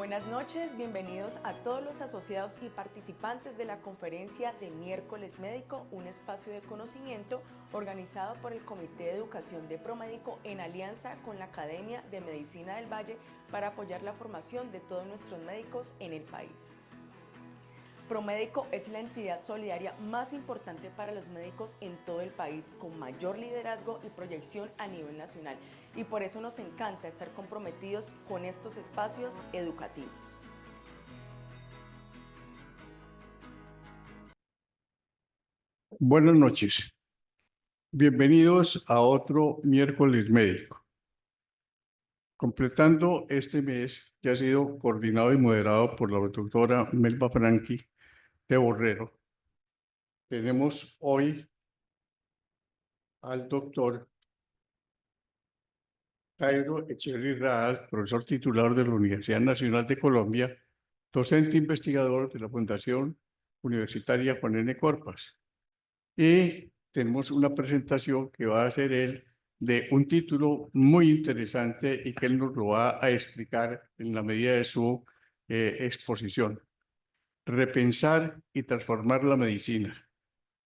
Buenas noches, bienvenidos a todos los asociados y participantes de la conferencia de Miércoles Médico, un espacio de conocimiento organizado por el Comité de Educación de Promédico en alianza con la Academia de Medicina del Valle para apoyar la formación de todos nuestros médicos en el país. Promédico es la entidad solidaria más importante para los médicos en todo el país, con mayor liderazgo y proyección a nivel nacional, y por eso nos encanta estar comprometidos con estos espacios educativos. Buenas noches. Bienvenidos a otro Miércoles Médico. Completando este mes que ha sido coordinado y moderado por la doctora Melba Franchi de Borrero, tenemos hoy al doctor Jairo Echeverri Raad, profesor titular de la Universidad Nacional de Colombia, docente investigador de la Fundación Universitaria Juan N. Corpas. Y tenemos una presentación que va a hacer él de un título muy interesante y que él nos lo va a explicar en la medida de su exposición. Repensar y transformar la medicina.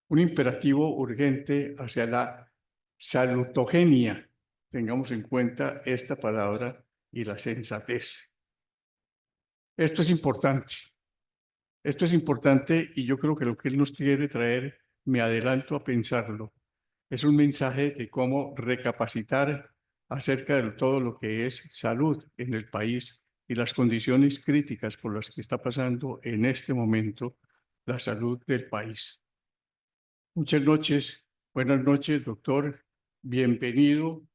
Un imperativo urgente hacia la salutogenia. Tengamos en cuenta esta palabra y la sensatez. Esto es importante. Esto es importante y yo creo que lo que él nos quiere traer, me adelanto a pensarlo, es un mensaje de cómo recapacitar acerca de todo lo que es salud en el país y las condiciones críticas por las que está pasando en este momento la salud del país. Muchas noches, buenas noches, doctor. Bienvenido,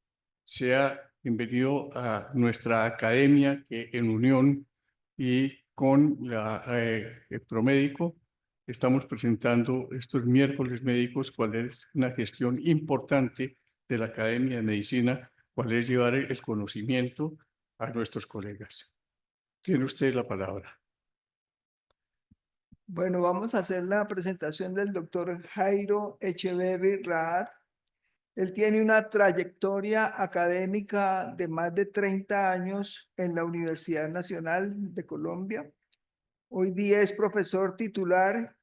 sea bienvenido a nuestra academia que en unión y con el Promédico estamos presentando estos miércoles médicos, cuál es una gestión importante de la Academia de Medicina, cuál es llevar el conocimiento a nuestros colegas. Tiene usted la palabra. Bueno, vamos a hacer la presentación del doctor Jairo Echeverri Raad. Él tiene una trayectoria académica de más de 30 años en la Universidad Nacional de Colombia. Hoy día es profesor titular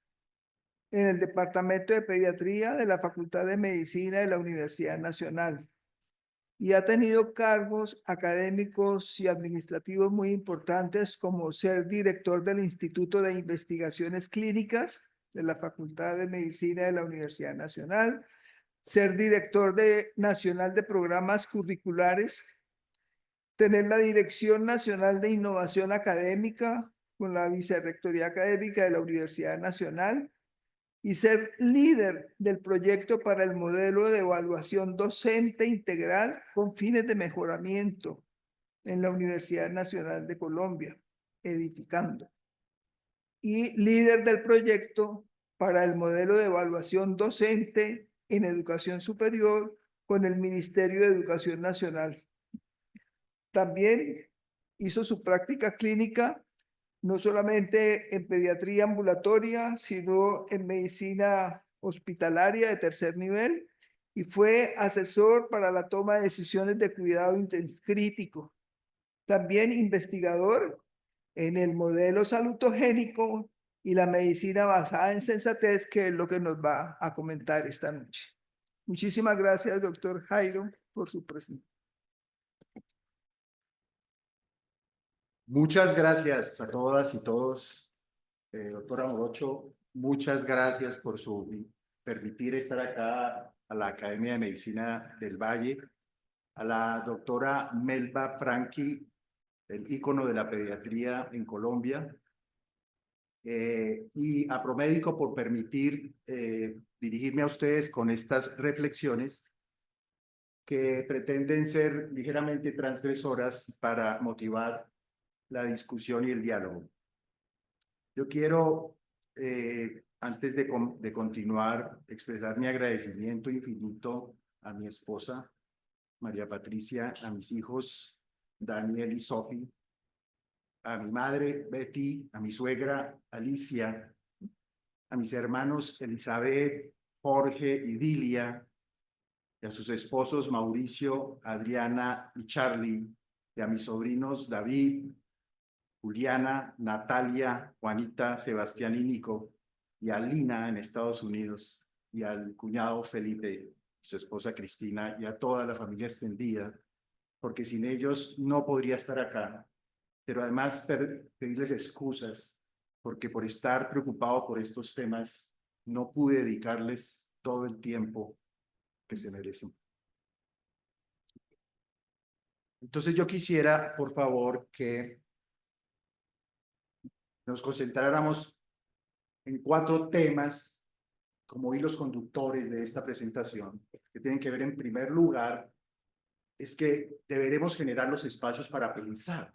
en el Departamento de Pediatría de la Facultad de Medicina de la Universidad Nacional y ha tenido cargos académicos y administrativos muy importantes, como ser director del Instituto de Investigaciones Clínicas de la Facultad de Medicina de la Universidad Nacional, ser director nacional de programas curriculares, tener la Dirección Nacional de Innovación Académica con la Vicerrectoría Académica de la Universidad Nacional, y ser líder del proyecto para el modelo de evaluación docente integral con fines de mejoramiento en la Universidad Nacional de Colombia, Edificando. Y líder del proyecto para el modelo de evaluación docente en educación superior con el Ministerio de Educación Nacional. También hizo su práctica clínica no solamente en pediatría ambulatoria, sino en medicina hospitalaria de tercer nivel, y fue asesor para la toma de decisiones de cuidado crítico. También investigador en el modelo salutogénico y la medicina basada en sensatez, que es lo que nos va a comentar esta noche. Muchísimas gracias, doctor Jairo, por su presentación. Muchas gracias a todas y todos. Doctora Morocho, muchas gracias por permitir estar acá a la Academia de Medicina del Valle. A la doctora Melba Franchi, el ícono de la pediatría en Colombia. Y a Promédico por permitir dirigirme a ustedes con estas reflexiones que pretenden ser ligeramente transgresoras para motivar la discusión y el diálogo. Yo quiero, antes de continuar, expresar mi agradecimiento infinito a mi esposa, María Patricia, a mis hijos, Daniel y Sophie, a mi madre, Betty, a mi suegra, Alicia, a mis hermanos, Elizabeth, Jorge y Dilia, y a sus esposos, Mauricio, Adriana y Charlie, y a mis sobrinos, David, Juliana, Natalia, Juanita, Sebastián y Nico, y a Lina en Estados Unidos, y al cuñado Felipe, su esposa Cristina, y a toda la familia extendida, porque sin ellos no podría estar acá. Pero además pedirles excusas, porque por estar preocupado por estos temas, no pude dedicarles todo el tiempo que se merecen. Entonces yo quisiera, por favor, que nos concentráramos en 4 temas como hilos conductores de esta presentación, que tienen que ver en primer lugar, es que deberemos generar los espacios para pensar,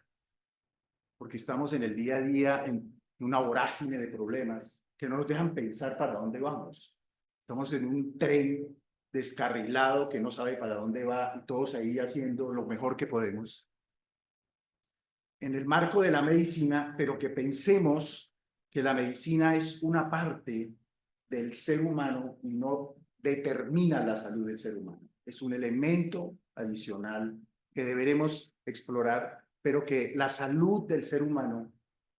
porque estamos en el día a día en una vorágine de problemas que no nos dejan pensar para dónde vamos. Estamos en un tren descarrilado que no sabe para dónde va y todos ahí haciendo lo mejor que podemos en el marco de la medicina, pero que pensemos que la medicina es una parte del ser humano y no determina la salud del ser humano. Es un elemento adicional que deberemos explorar, pero que la salud del ser humano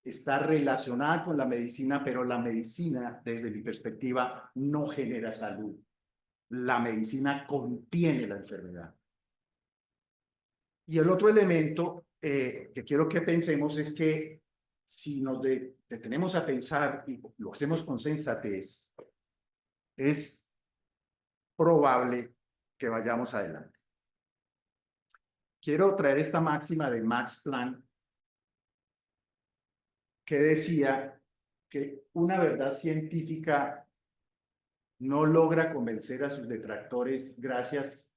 está relacionada con la medicina, pero la medicina, desde mi perspectiva, no genera salud. La medicina contiene la enfermedad. Y el otro elemento que quiero que pensemos es que si nos detenemos a pensar y lo hacemos con sensatez, es probable que vayamos adelante. Quiero traer esta máxima de Max Planck, que decía que una verdad científica no logra convencer a sus detractores gracias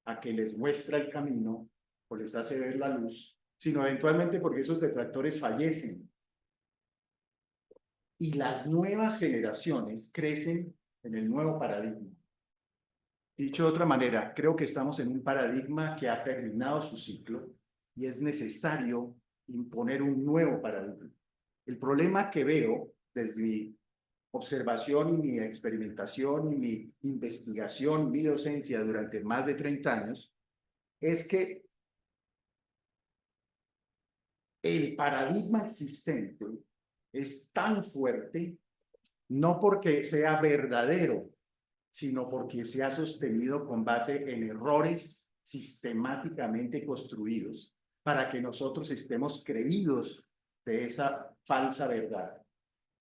a que les muestra el camino o les hace ver la luz, sino eventualmente porque esos detractores fallecen. Y las nuevas generaciones crecen en el nuevo paradigma. Dicho de otra manera, creo que estamos en un paradigma que ha terminado su ciclo y es necesario imponer un nuevo paradigma. El problema que veo desde mi observación y mi experimentación y mi investigación y mi docencia durante más de 30 años es que el paradigma existente es tan fuerte no porque sea verdadero, sino porque se ha sostenido con base en errores sistemáticamente construidos para que nosotros estemos creídos de esa falsa verdad.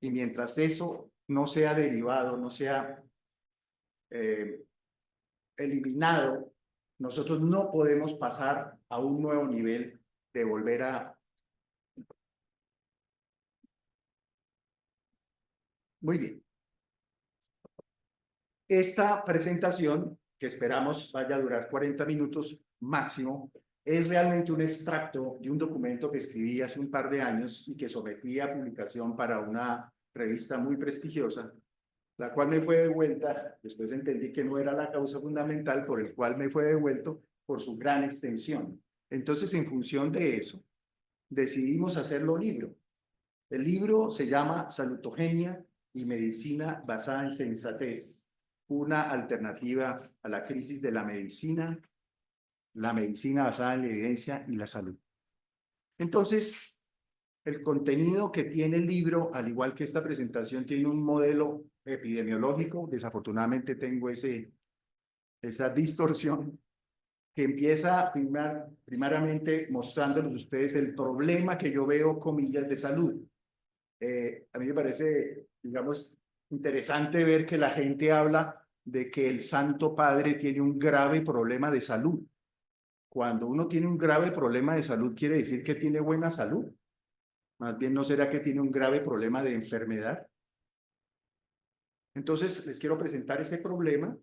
Y mientras eso no sea derivado, no sea eliminado, nosotros no podemos pasar a un nuevo nivel de volver a... Muy bien. Esta presentación, que esperamos vaya a durar 40 minutos máximo, es realmente un extracto de un documento que escribí hace un par de años y que sometí a publicación para una revista muy prestigiosa, la cual me fue devuelta, después entendí que no era la causa fundamental por el cual me fue devuelto por su gran extensión. Entonces, en función de eso, decidimos hacerlo libro. El libro se llama Salutogenia y Medicina basada en sensatez, una alternativa a la crisis de la medicina basada en la evidencia y la salud. Entonces, el contenido que tiene el libro, al igual que esta presentación, tiene un modelo epidemiológico. Desafortunadamente tengo esa distorsión que empieza primariamente mostrándoles a ustedes el problema que yo veo, comillas, de salud. A mí me parece, digamos, interesante ver que la gente habla de que el Santo Padre tiene un grave problema de salud. Cuando uno tiene un grave problema de salud, quiere decir que tiene buena salud. Más bien, ¿no será que tiene un grave problema de enfermedad? Entonces, les quiero presentar ese problema.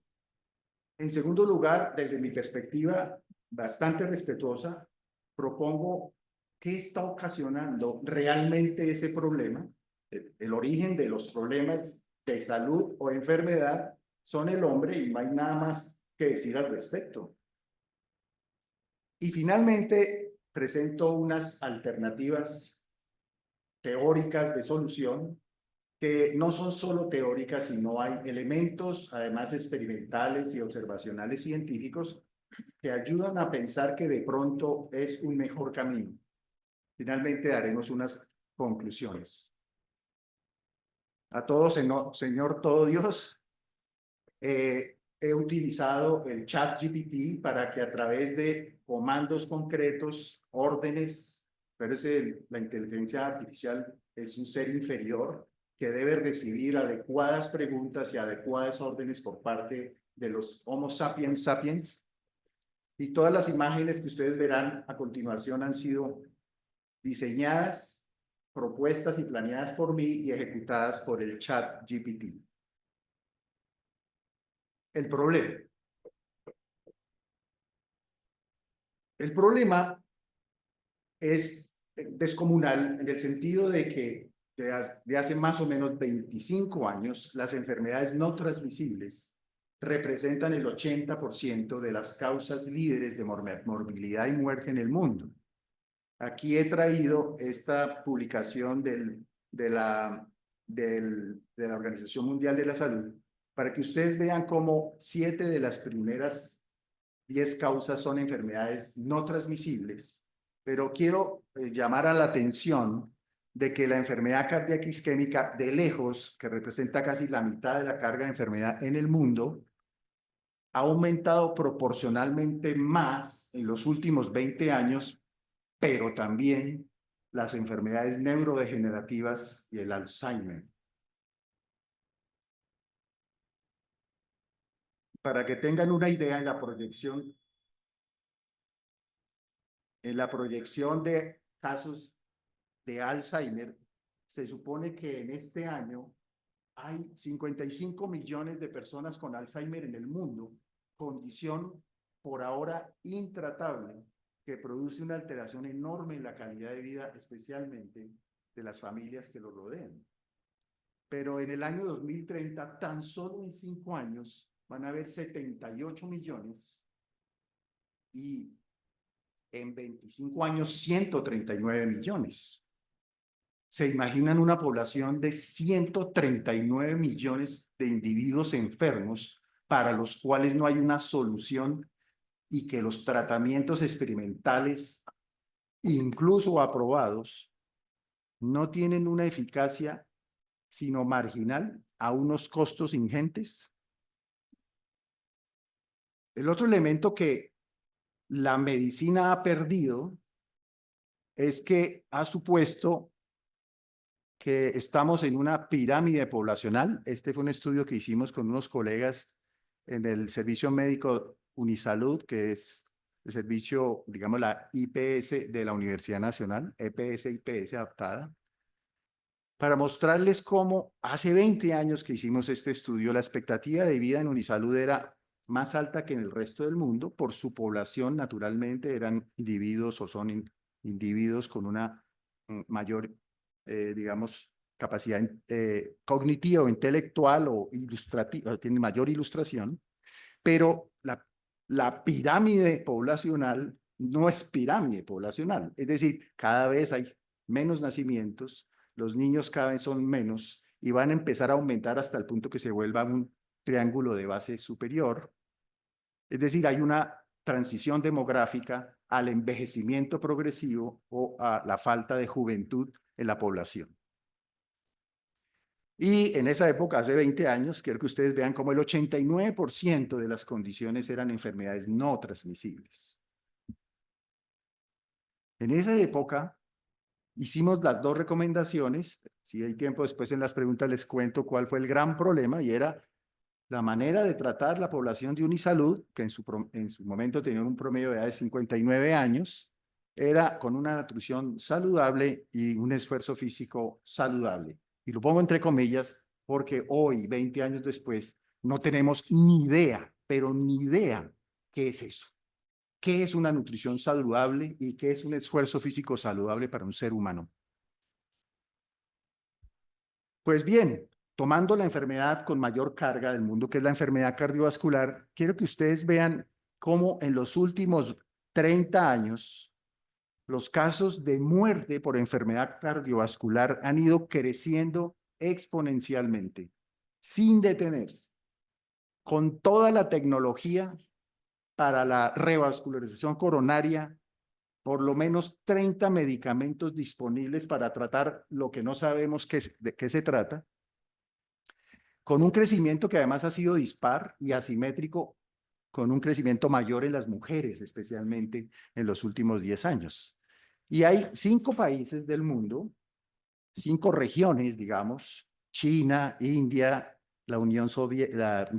En segundo lugar, desde mi perspectiva bastante respetuosa, propongo qué está ocasionando realmente ese problema. El origen de los problemas de salud o enfermedad son el hombre y no hay nada más que decir al respecto. Y finalmente, presento unas alternativas teóricas de solución que no son solo teóricas, sino hay elementos, además experimentales y observacionales científicos, que ayudan a pensar que de pronto es un mejor camino. Finalmente daremos unas conclusiones. A todos, Señor todo Dios, he utilizado el ChatGPT para que a través de comandos concretos, órdenes, parece la inteligencia artificial es un ser inferior que debe recibir adecuadas preguntas y adecuadas órdenes por parte de los Homo sapiens sapiens. Y todas las imágenes que ustedes verán a continuación han sido diseñadas, propuestas y planeadas por mí y ejecutadas por el ChatGPT. El problema es descomunal en el sentido de que de hace más o menos 25 años las enfermedades no transmisibles representan el 80% de las causas líderes de morbilidad y muerte en el mundo. Aquí he traído esta publicación de la Organización Mundial de la Salud para que ustedes vean cómo 7 de las primeras 10 causas son enfermedades no transmisibles, pero quiero llamar a la atención de que la enfermedad cardíaca isquémica de lejos, que representa casi la mitad de la carga de enfermedad en el mundo, ha aumentado proporcionalmente más en los últimos 20 años, pero también las enfermedades neurodegenerativas y el Alzheimer. Para que tengan una idea, en la proyección de casos de Alzheimer, se supone que en este año hay 55 millones de personas con Alzheimer en el mundo, condición por ahora intratable que produce una alteración enorme en la calidad de vida, especialmente de las familias que lo rodean. Pero en el año 2030, tan solo en 5 años, van a haber 78 millones y en 25 años 139 millones. ¿Se imaginan una población de 139 millones de individuos enfermos para los cuales no hay una solución y que los tratamientos experimentales, incluso aprobados, no tienen una eficacia sino marginal a unos costos ingentes? El otro elemento que la medicina ha perdido es que ha supuesto que estamos en una pirámide poblacional. Este fue un estudio que hicimos con unos colegas en el Servicio Médico Unisalud, que es el servicio, digamos, la IPS de la Universidad Nacional, EPS-IPS adaptada, para mostrarles cómo hace 20 años que hicimos este estudio, la expectativa de vida en Unisalud era más alta que en el resto del mundo. Por su población, naturalmente, eran individuos o son individuos con una mayor, digamos, capacidad cognitiva o intelectual o ilustrativa, tienen mayor ilustración, pero la pirámide poblacional no es pirámide poblacional. Es decir, cada vez hay menos nacimientos, los niños cada vez son menos y van a empezar a aumentar hasta el punto que se vuelva un triángulo de base superior. Es decir, hay una transición demográfica al envejecimiento progresivo o a la falta de juventud en la población. Y en esa época, hace 20 años, quiero que ustedes vean cómo el 89% de las condiciones eran enfermedades no transmisibles. En esa época, hicimos las 2 recomendaciones. Si hay tiempo, después en las preguntas les cuento cuál fue el gran problema, y era la manera de tratar la población de Unisalud, que en su momento tenía un promedio de edad de 59 años, era con una nutrición saludable y un esfuerzo físico saludable. Y lo pongo entre comillas porque hoy, 20 años después, no tenemos ni idea, pero ni idea qué es eso. ¿Qué es una nutrición saludable y qué es un esfuerzo físico saludable para un ser humano? Pues bien, tomando la enfermedad con mayor carga del mundo, que es la enfermedad cardiovascular, quiero que ustedes vean cómo en los últimos 30 años los casos de muerte por enfermedad cardiovascular han ido creciendo exponencialmente, sin detenerse, con toda la tecnología para la revascularización coronaria, por lo menos 30 medicamentos disponibles para tratar lo que no sabemos de qué se trata, con un crecimiento que además ha sido dispar y asimétrico, con un crecimiento mayor en las mujeres, especialmente en los últimos 10 años. Y hay 5 países del mundo, 5 regiones, digamos, China, India, la Unión Soviética,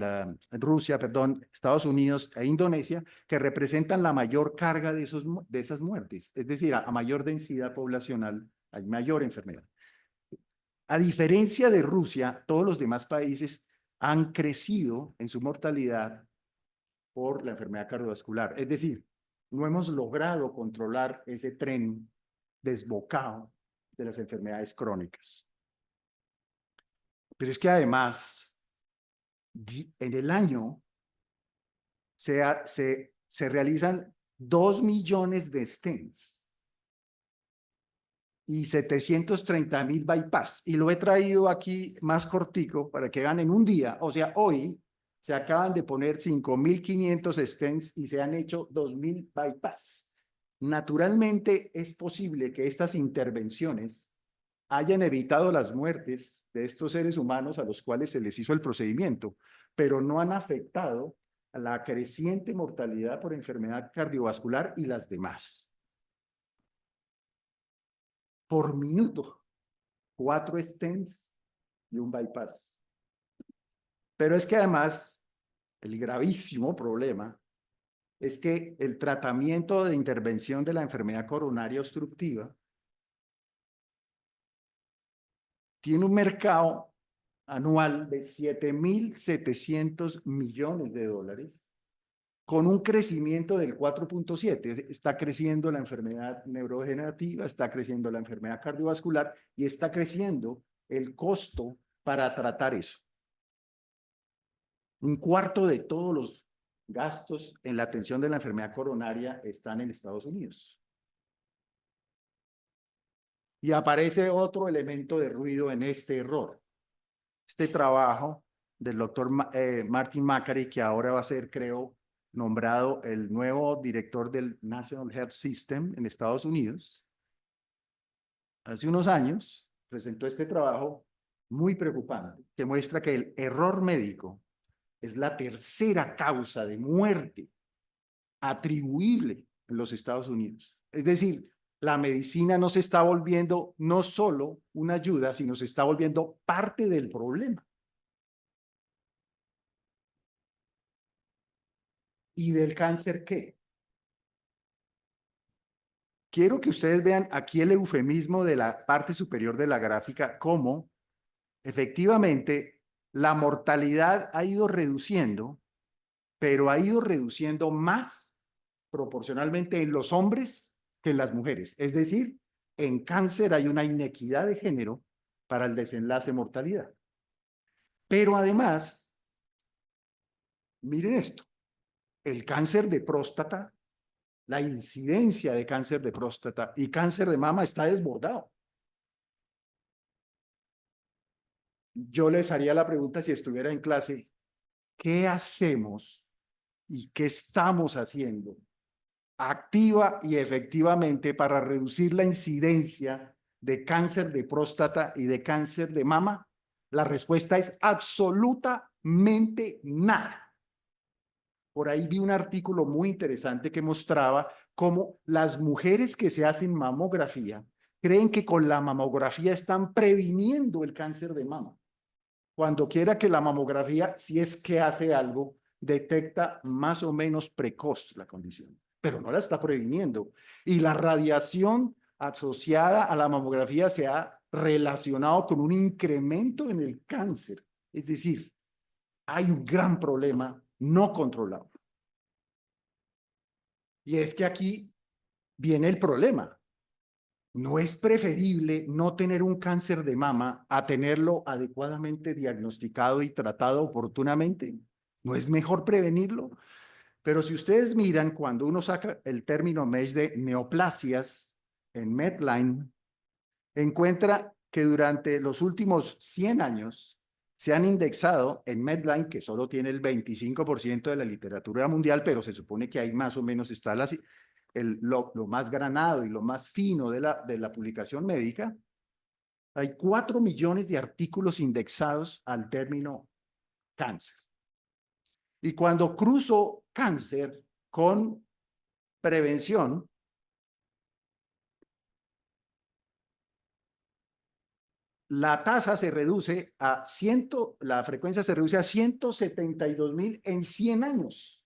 Rusia, perdón, Estados Unidos e Indonesia, que representan la mayor carga de esas muertes. Es decir, a mayor densidad poblacional hay mayor enfermedad. A diferencia de Rusia, todos los demás países han crecido en su mortalidad por la enfermedad cardiovascular. Es decir, no hemos logrado controlar ese tren desbocado de las enfermedades crónicas. Pero es que además, en el año se realizan 2 millones de stents y 730,000 bypass. Y lo he traído aquí más cortico para que vean en un día. O sea, hoy se acaban de poner 5,500 stents y se han hecho 2,000 bypass. Naturalmente es posible que estas intervenciones hayan evitado las muertes de estos seres humanos a los cuales se les hizo el procedimiento, pero no han afectado a la creciente mortalidad por enfermedad cardiovascular y las demás. Por minuto, 4 stents y un bypass. Pero es que además, el gravísimo problema es que el tratamiento de intervención de la enfermedad coronaria obstructiva tiene un mercado anual de 7.700 millones de dólares, con un crecimiento del 4.7. Está creciendo la enfermedad neurodegenerativa, está creciendo la enfermedad cardiovascular y está creciendo el costo para tratar eso. 1/4 de todos los gastos en la atención de la enfermedad coronaria están en Estados Unidos. Y aparece otro elemento de ruido en este error. Este trabajo del doctor Martin Makary, que ahora va a ser, creo, nombrado el nuevo director del National Health System en Estados Unidos, hace unos años presentó este trabajo muy preocupante, que muestra que el error médico es la tercera causa de muerte atribuible en los Estados Unidos. Es decir, la medicina no se está volviendo no solo una ayuda, sino se está volviendo parte del problema. ¿Y del cáncer qué? Quiero que ustedes vean aquí el eufemismo de la parte superior de la gráfica, cómo efectivamente la mortalidad ha ido reduciendo, pero ha ido reduciendo más proporcionalmente en los hombres que en las mujeres. Es decir, en cáncer hay una inequidad de género para el desenlace mortalidad. Pero además, miren esto, el cáncer de próstata, la incidencia de cáncer de próstata y cáncer de mama está desbordado. Yo les haría la pregunta si estuviera en clase, ¿qué hacemos y qué estamos haciendo activa y efectivamente para reducir la incidencia de cáncer de próstata y de cáncer de mama? La respuesta es absolutamente nada. Por ahí vi un artículo muy interesante que mostraba cómo las mujeres que se hacen mamografía creen que con la mamografía están previniendo el cáncer de mama. Cuando quiera que la mamografía, si es que hace algo, detecta más o menos precoz la condición, pero no la está previniendo. Y la radiación asociada a la mamografía se ha relacionado con un incremento en el cáncer. Es decir, hay un gran problema no controlado. Y es que aquí viene el problema. ¿No es preferible no tener un cáncer de mama a tenerlo adecuadamente diagnosticado y tratado oportunamente? ¿No es mejor prevenirlo? Pero si ustedes miran, cuando uno saca el término MESH de neoplasias en Medline, encuentra que durante los últimos 100 años se han indexado en Medline, que solo tiene el 25% de la literatura mundial, pero se supone que ahí más o menos está lo más granado y lo más fino de la publicación médica, hay 4 millones de artículos indexados al término cáncer. Y cuando cruzo cáncer con prevención, la tasa se reduce a la frecuencia se reduce a 172.000 en 100 años.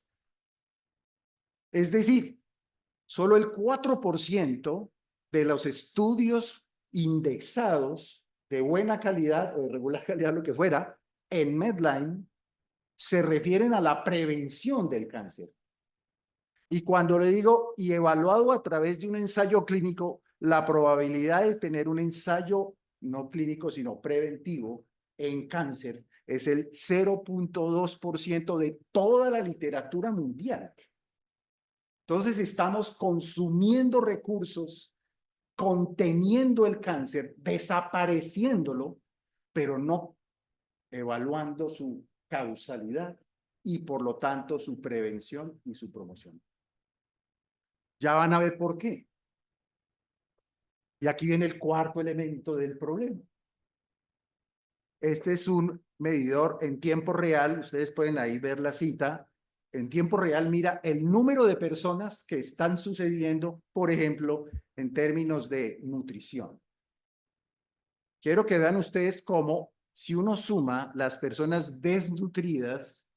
Es decir, solo el 4% de los estudios indexados de buena calidad o de regular calidad, lo que fuera, en Medline, se refieren a la prevención del cáncer. Y cuando le digo, y evaluado a través de un ensayo clínico, la probabilidad de tener un ensayo no clínico, sino preventivo en cáncer es el 0.2% de toda la literatura mundial. Entonces estamos consumiendo recursos, conteniendo el cáncer, desapareciéndolo, pero no evaluando su causalidad y por lo tanto su prevención y su promoción. Ya van a ver por qué. Y aquí viene el cuarto elemento del problema. Este es un medidor en tiempo real, ustedes pueden ahí ver la cita. En tiempo real mira el número de personas que están sucediendo, por ejemplo, en términos de nutrición. Quiero que vean ustedes cómo si uno suma las personas desnutridas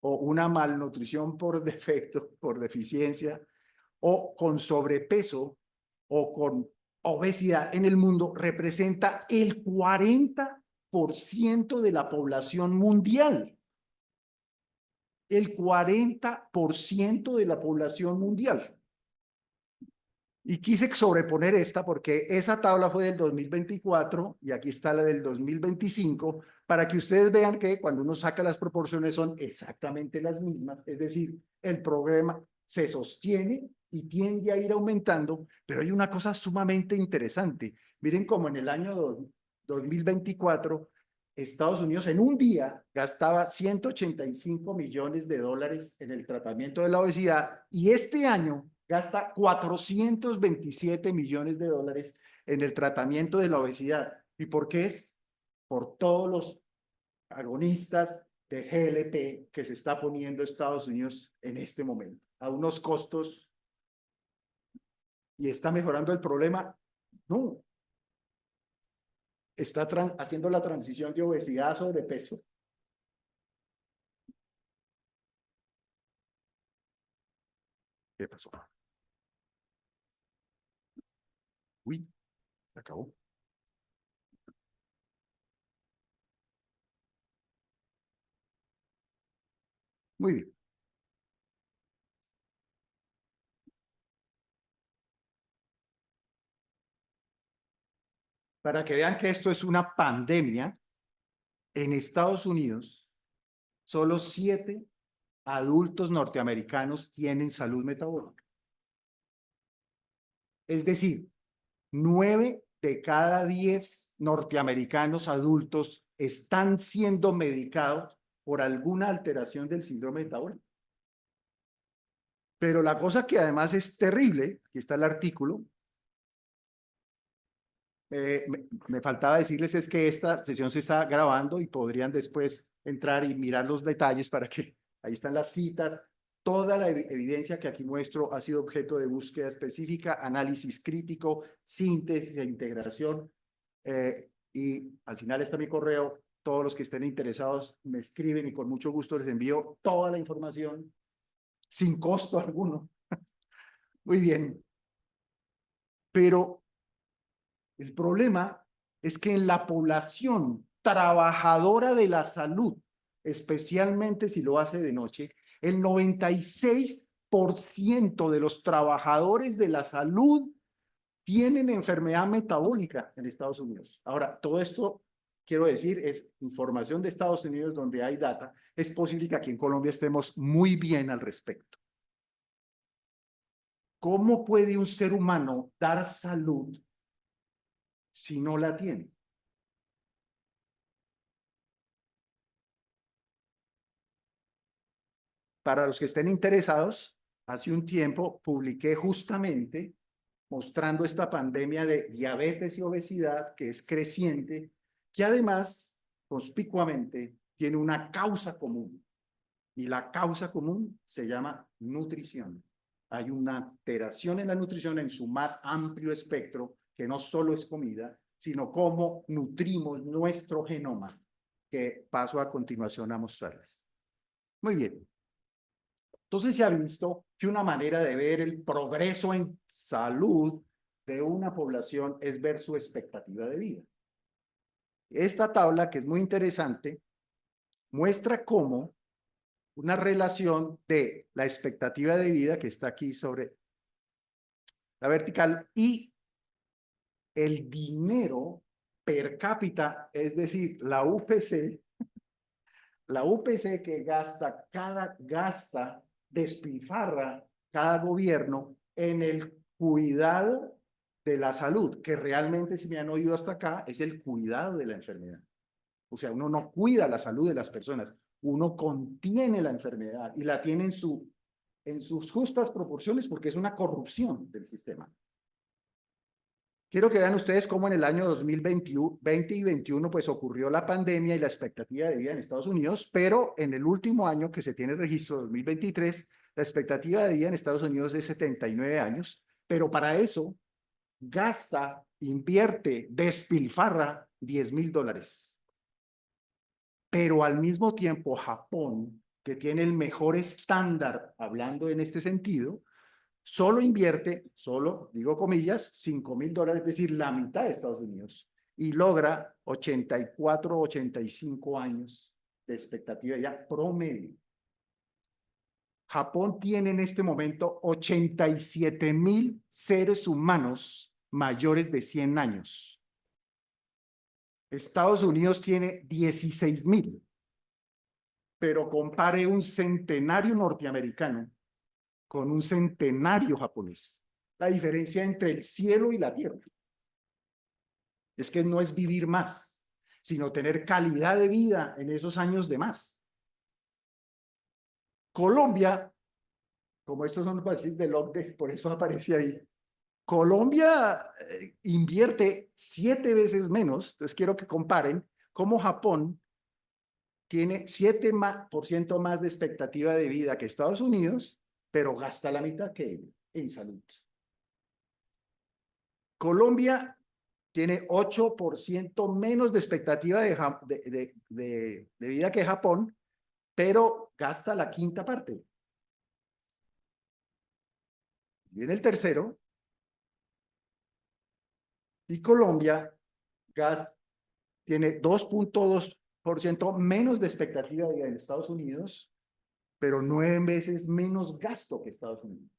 o una malnutrición por defecto, por deficiencia, o con sobrepeso o con obesidad en el mundo, representa el 40% de la población mundial. El 40% de la población mundial. Y quise sobreponer esta porque esa tabla fue del 2024 y aquí está la del 2025 para que ustedes vean que cuando uno saca las proporciones son exactamente las mismas. Es decir, el problema se sostiene y tiende a ir aumentando, pero hay una cosa sumamente interesante. Miren cómo en el año 2024 Estados Unidos en un día gastaba 185 millones de dólares en el tratamiento de la obesidad y este año gasta 427 millones de dólares en el tratamiento de la obesidad. ¿Y por qué es? Por todos los agonistas de GLP que se está poniendo Estados Unidos en este momento, a unos costos. ¿Y está mejorando el problema? No. Está haciendo la transición de obesidad a sobrepeso. ¿Qué pasó? Uy, se acabó. Muy bien. Para que vean que esto es una pandemia, en Estados Unidos, solo 7 adultos norteamericanos tienen salud metabólica. Es decir, 9 de cada 10 norteamericanos adultos están siendo medicados por alguna alteración del síndrome metabólico. Pero la cosa que además es terrible, aquí está el artículo, me faltaba decirles es que esta sesión se está grabando y podrían después entrar y mirar los detalles para que, ahí están las citas, toda la evidencia que aquí muestro ha sido objeto de búsqueda específica, análisis crítico, síntesis e integración, y al final está mi correo, todos los que estén interesados me escriben y con mucho gusto les envío toda la información sin costo alguno. Muy bien. Pero el problema es que en la población trabajadora de la salud, especialmente si lo hace de noche, el 96% de los trabajadores de la salud tienen enfermedad metabólica en Estados Unidos. Ahora, todo esto, quiero decir, es información de Estados Unidos donde hay data. Es posible que aquí en Colombia estemos muy bien al respecto. ¿Cómo puede un ser humano dar salud si no la tiene? Para los que estén interesados, hace un tiempo publiqué justamente mostrando esta pandemia de diabetes y obesidad que es creciente, que además, conspicuamente, tiene una causa común. Y la causa común se llama nutrición. Hay una alteración en la nutrición en su más amplio espectro, que no solo es comida, sino cómo nutrimos nuestro genoma, que paso a continuación a mostrarles. Muy bien. Entonces se ha visto que una manera de ver el progreso en salud de una población es ver su expectativa de vida. Esta tabla, que es muy interesante, muestra cómo una relación de la expectativa de vida, que está aquí sobre la vertical, y el dinero per cápita, es decir, la UPC que despilfarra cada gobierno en el cuidado de la salud, que realmente, si me han oído hasta acá, es el cuidado de la enfermedad. O sea, uno no cuida la salud de las personas, uno contiene la enfermedad y la tiene en sus justas proporciones porque es una corrupción del sistema. Quiero que vean ustedes cómo en el año 2020 y 2021 pues ocurrió la pandemia y la expectativa de vida en Estados Unidos, pero en el último año que se tiene registro, 2023, la expectativa de vida en Estados Unidos es 79 años, pero para eso invierte, despilfarra $10,000. Pero al mismo tiempo Japón, que tiene el mejor estándar, hablando en este sentido, solo invierte, digo comillas, $5,000, es decir, la mitad de Estados Unidos, y logra 84, 85 años de expectativa ya promedio. Japón tiene en este momento 87,000 seres humanos mayores de 100 años. Estados Unidos tiene 16,000. Pero compare un centenario norteamericano con un centenario japonés. La diferencia entre el cielo y la tierra es que no es vivir más, sino tener calidad de vida en esos años de más. Colombia, como estos son los países del OCDE, por eso aparece ahí, Colombia invierte 7 veces menos. Entonces quiero que comparen cómo Japón tiene 7% más de expectativa de vida que Estados Unidos, pero gasta la mitad que en salud. Colombia tiene 8% menos de expectativa de vida que Japón, pero gasta la quinta parte. Viene el tercero. Y Colombia tiene 2,2% menos de expectativa de vida en Estados Unidos, pero 9 veces menos gasto que Estados Unidos.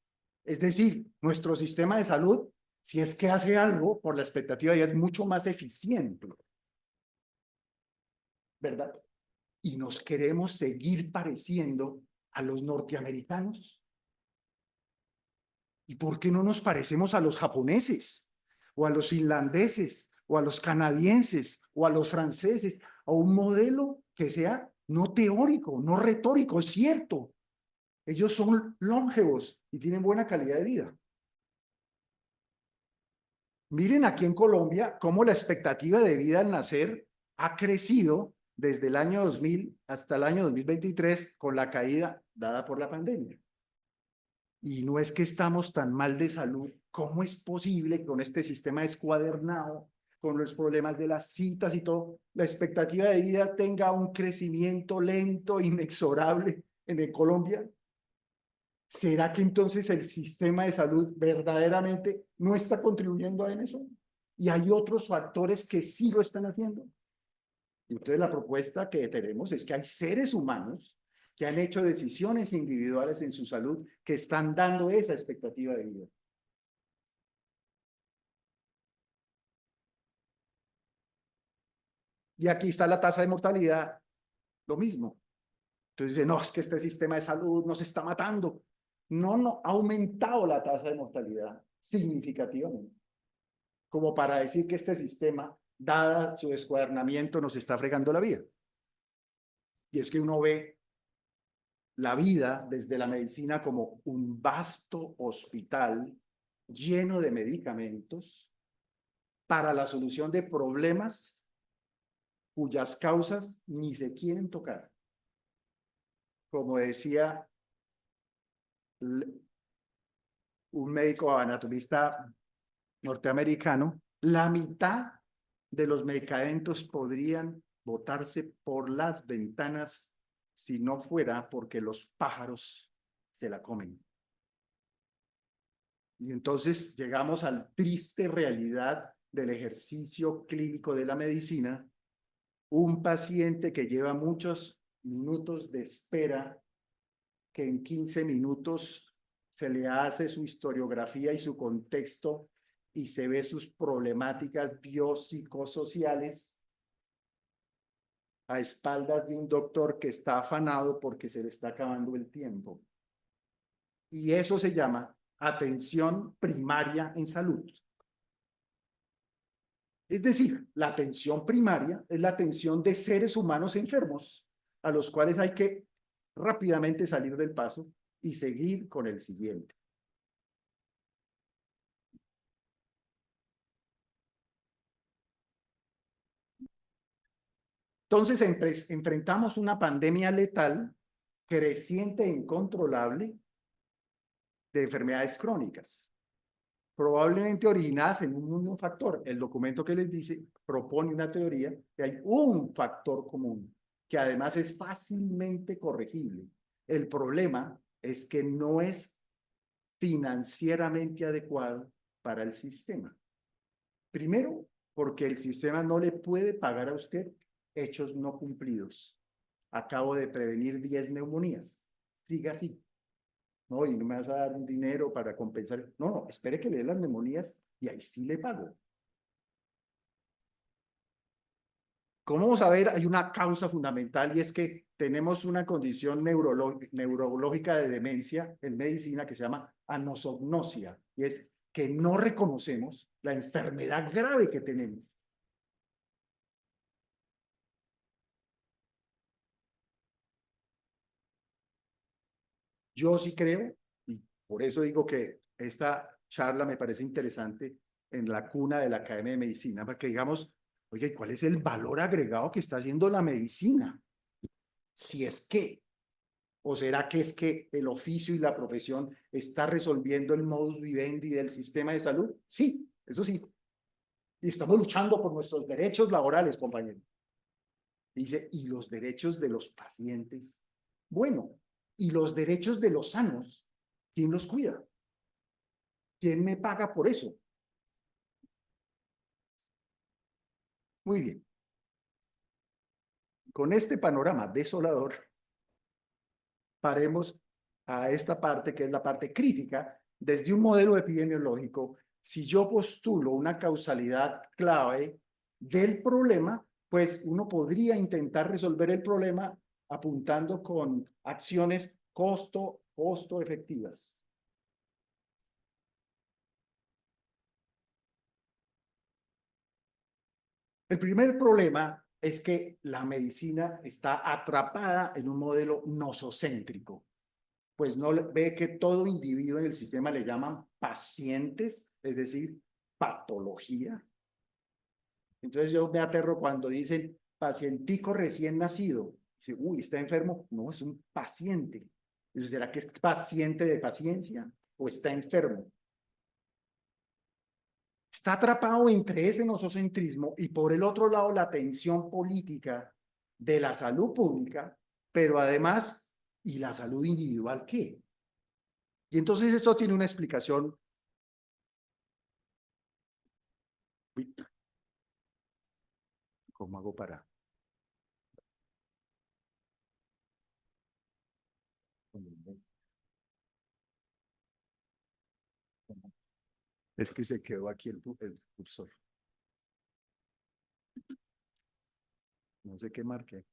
Es decir, nuestro sistema de salud, si es que hace algo por la expectativa de vida, es mucho más eficiente, ¿verdad? Y nos queremos seguir pareciendo a los norteamericanos. ¿Y por qué no nos parecemos a los japoneses, o a los finlandeses, o a los canadienses, o a los franceses, a un modelo que sea no teórico, no retórico? Es cierto, ellos son longevos y tienen buena calidad de vida. Miren aquí en Colombia cómo la expectativa de vida al nacer ha crecido desde el año 2000 hasta el año 2023 con la caída dada por la pandemia. Y no es que estamos tan mal de salud. ¿Cómo es posible que con este sistema descuadernado, con los problemas de las citas y todo, la expectativa de vida tenga un crecimiento lento, inexorable en Colombia? ¿Será que entonces el sistema de salud verdaderamente no está contribuyendo en eso? Y hay otros factores que sí lo están haciendo. Entonces la propuesta que tenemos es que hay seres humanos que han hecho decisiones individuales en su salud que están dando esa expectativa de vida. Y aquí está la tasa de mortalidad, lo mismo. Entonces dice, no, es que este sistema de salud nos está matando. No, ha aumentado la tasa de mortalidad significativamente, como para decir que este sistema, dada su descuadernamiento, nos está fregando la vida. Y es que uno ve la vida desde la medicina como un vasto hospital lleno de medicamentos para la solución de problemas cuyas causas ni se quieren tocar. Como decía un médico anatomista norteamericano, la mitad de los medicamentos podrían botarse por las ventanas si no fuera porque los pájaros se la comen. Y entonces llegamos a la triste realidad del ejercicio clínico de la medicina. Un paciente que lleva muchos minutos de espera, que en 15 minutos se le hace su historiografía y su contexto y se ve sus problemáticas biopsicosociales a espaldas de un doctor que está afanado porque se le está acabando el tiempo. Y eso se llama atención primaria en salud. Es decir, la atención primaria es la atención de seres humanos enfermos, a los cuales hay que rápidamente salir del paso y seguir con el siguiente. Entonces, enfrentamos una pandemia letal, creciente e incontrolable de enfermedades crónicas, probablemente originadas en un mismo factor. El documento que les dice propone una teoría que hay un factor común, que además es fácilmente corregible. El problema es que no es financieramente adecuado para el sistema. Primero, porque el sistema no le puede pagar a usted hechos no cumplidos. Acabo de prevenir 10 neumonías. Siga así. No, y no me vas a dar un dinero para compensar. No, no, espere que le dé las neumonías y ahí sí le pago. ¿Cómo vamos a ver? Hay una causa fundamental y es que tenemos una condición neurológica de demencia en medicina que se llama anosognosia, y es que no reconocemos la enfermedad grave que tenemos. Yo sí creo, y por eso digo que esta charla me parece interesante en la cuna de la Academia de Medicina, para que digamos, oye, ¿cuál es el valor agregado que está haciendo la medicina? Si es que, ¿o será que es que el oficio y la profesión está resolviendo el modus vivendi del sistema de salud? Sí, eso sí. Y estamos luchando por nuestros derechos laborales, compañeros. Dice, ¿y los derechos de los pacientes? Bueno, ¿y los derechos de los sanos? ¿Quién los cuida? ¿Quién me paga por eso? Muy bien. Con este panorama desolador, paremos a esta parte que es la parte crítica. Desde un modelo epidemiológico, si yo postulo una causalidad clave del problema, pues uno podría intentar resolver el problema apuntando con acciones costo efectivas. El primer problema es que la medicina está atrapada en un modelo nosocéntrico, pues no ve que todo individuo en el sistema le llaman pacientes, es decir, patología. Entonces yo me aterro cuando dicen pacientico recién nacido. Dice, uy, ¿está enfermo? No, es un paciente. Entonces, ¿será que es paciente de paciencia o está enfermo? Está atrapado entre ese nosocentrismo y por el otro lado la tensión política de la salud pública, pero además, ¿y la salud individual qué? Y entonces esto tiene una explicación. ¿Cómo hago para? Es que se quedó aquí el cursor. No sé qué marqué.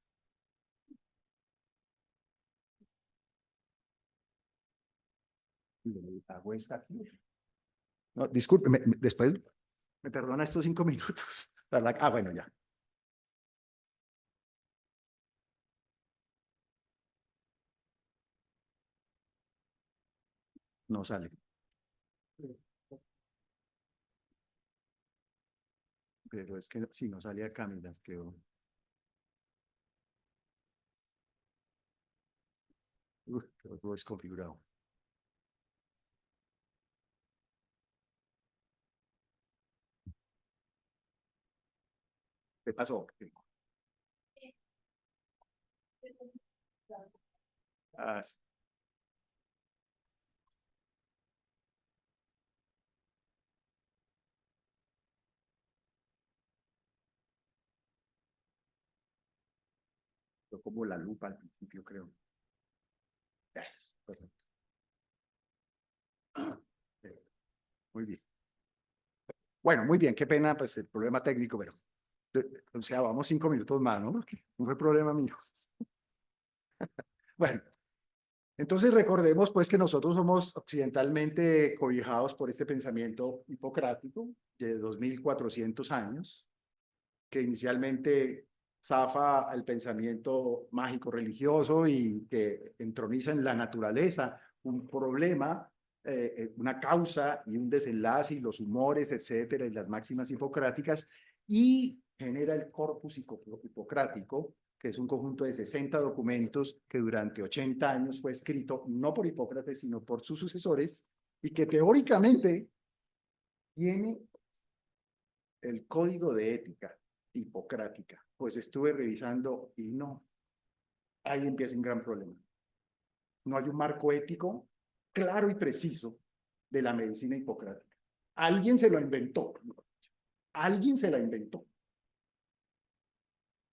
Hago esta aquí. No, disculpe, después me perdona estos 5 minutos. ¿Verdad? Ah, bueno, ya. No sale. Pero es que si no sale acá, mira, quedó. Quedó desconfigurado. ¿Qué pasó? Ah, sí. Fue como la lupa al principio, creo. Yes, perfecto. Muy bien. Bueno, muy bien, qué pena, pues el problema técnico, pero, o sea, vamos 5 minutos más, ¿no? Porque no fue problema mío. Bueno, entonces recordemos, pues, que nosotros somos occidentalmente cobijados por este pensamiento hipocrático de 2400 años, que inicialmente zafa al pensamiento mágico religioso y que entroniza en la naturaleza un problema, una causa y un desenlace y los humores, etcétera, y las máximas hipocráticas, y genera el corpus hipocrático, que es un conjunto de 60 documentos que durante 80 años fue escrito no por Hipócrates, sino por sus sucesores, y que teóricamente tiene el código de ética hipocrática. Pues estuve revisando y no, ahí empieza un gran problema. No hay un marco ético claro y preciso de la medicina hipocrática. Alguien se lo inventó. Alguien se la inventó.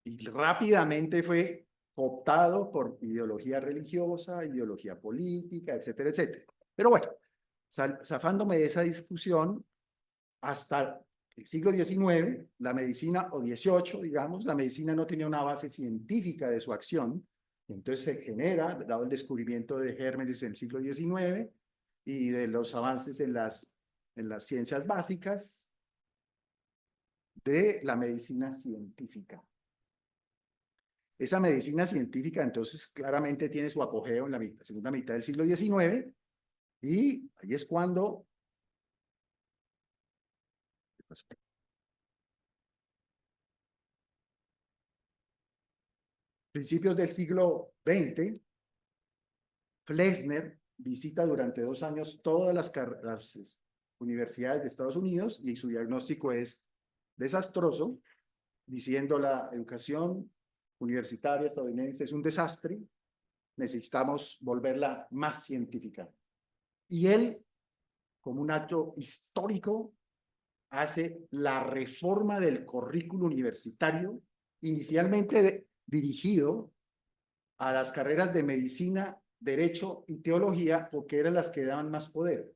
Y rápidamente fue cooptado por ideología religiosa, ideología política, etcétera, etcétera. Pero bueno, zafándome de esa discusión, hasta el siglo XIX, la medicina, o XVIII, digamos, la medicina no tenía una base científica de su acción. Entonces se genera, dado el descubrimiento de gérmenes en el siglo XIX y de los avances en las ciencias básicas, de la medicina científica. Esa medicina científica, entonces, claramente tiene su apogeo en la segunda mitad del siglo XIX, y ahí es cuando... Principios del siglo XX, Flexner visita durante 2 años todas las universidades de Estados Unidos y su diagnóstico es desastroso, diciendo la educación universitaria estadounidense es un desastre, necesitamos volverla más científica. Y él, como un acto histórico, hace la reforma del currículo universitario, inicialmente dirigido a las carreras de medicina, derecho y teología, porque eran las que daban más poder.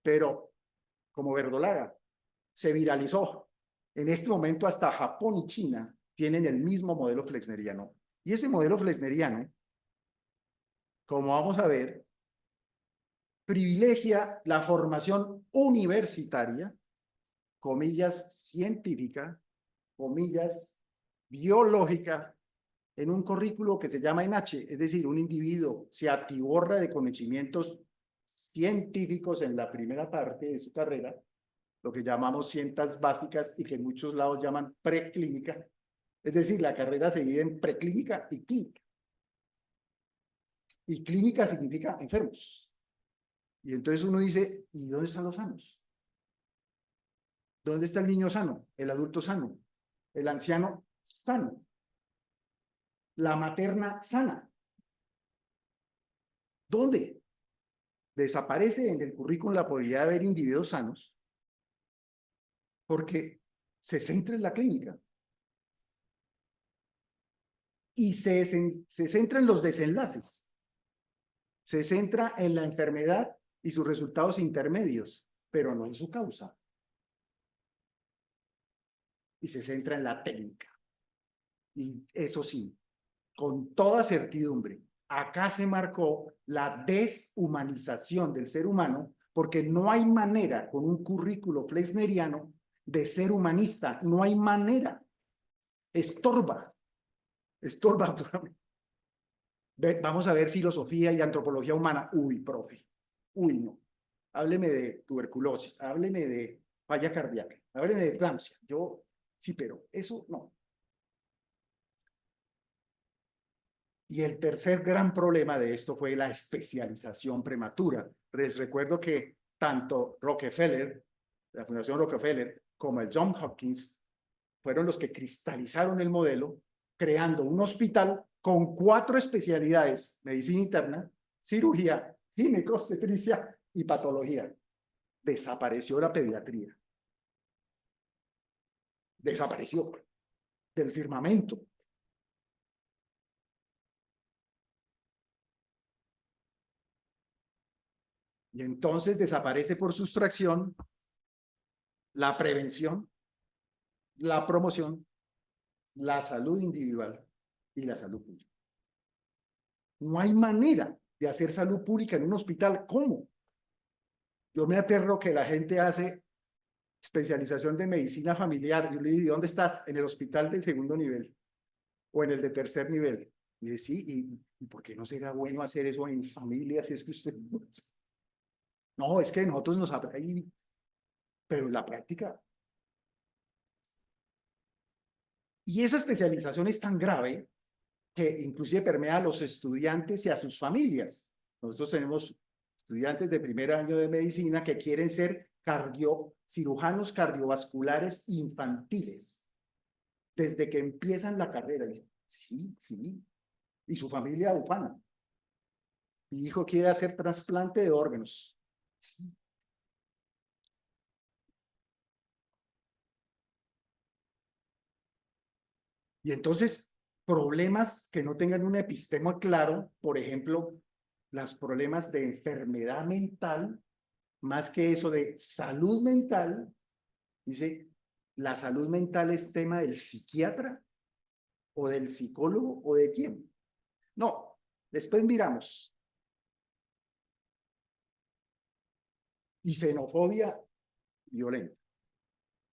Pero, como verdolaga, se viralizó. En este momento hasta Japón y China tienen el mismo modelo flexneriano. Y ese modelo flexneriano, como vamos a ver, privilegia la formación universitaria, comillas, científica, comillas, biológica, en un currículo que se llama NH, es decir, un individuo se atiborra de conocimientos científicos en la primera parte de su carrera, lo que llamamos ciencias básicas y que en muchos lados llaman preclínica, es decir, la carrera se divide en preclínica y clínica. Y clínica significa enfermos. Y entonces uno dice, ¿y dónde están los sanos? ¿Dónde está el niño sano? El adulto sano, el anciano sano, la materna sana. ¿Dónde? Desaparece en el currículum la posibilidad de ver individuos sanos porque se centra en la clínica y se centra en los desenlaces, se centra en la enfermedad y sus resultados intermedios, pero no en su causa. Y se centra en la técnica. Y eso sí, con toda certidumbre, acá se marcó la deshumanización del ser humano, porque no hay manera con un currículo flexneriano de ser humanista, no hay manera. Estorba. Vamos a ver filosofía y antropología humana. Uy, profe. Uy, no. Hábleme de tuberculosis, hábleme de falla cardíaca, hábleme de eclampsia. Yo, sí, pero eso no. Y el tercer gran problema de esto fue la especialización prematura. Les recuerdo que tanto Rockefeller, la Fundación Rockefeller, como el Johns Hopkins fueron los que cristalizaron el modelo, creando un hospital con 4 especialidades: medicina interna, cirugía, ginecobstetricia y patología. Desapareció la pediatría. Desapareció del firmamento. Y entonces desaparece por sustracción la prevención, la promoción, la salud individual y la salud pública. No hay manera de hacer salud pública en un hospital. ¿Cómo? Yo me aterro que la gente hace especialización de medicina familiar. Yo le digo, ¿dónde estás? En el hospital del segundo nivel o en el de tercer nivel. Y dice, sí, ¿y por qué no será bueno hacer eso en familia si es que usted... No, es que nosotros nos... Pero en la práctica... Y esa especialización es tan grave que inclusive permea a los estudiantes y a sus familias. Nosotros tenemos estudiantes de primer año de medicina que quieren ser cirujanos cardiovasculares infantiles desde que empiezan la carrera. Y, sí, sí. Y su familia ufana. Mi hijo quiere hacer trasplante de órganos. Sí. Y entonces, problemas que no tengan un epistema claro, por ejemplo, los problemas de enfermedad mental, más que eso de salud mental, dice, ¿la salud mental es tema del psiquiatra o del psicólogo o de quién? No, después miramos. Y xenofobia violenta.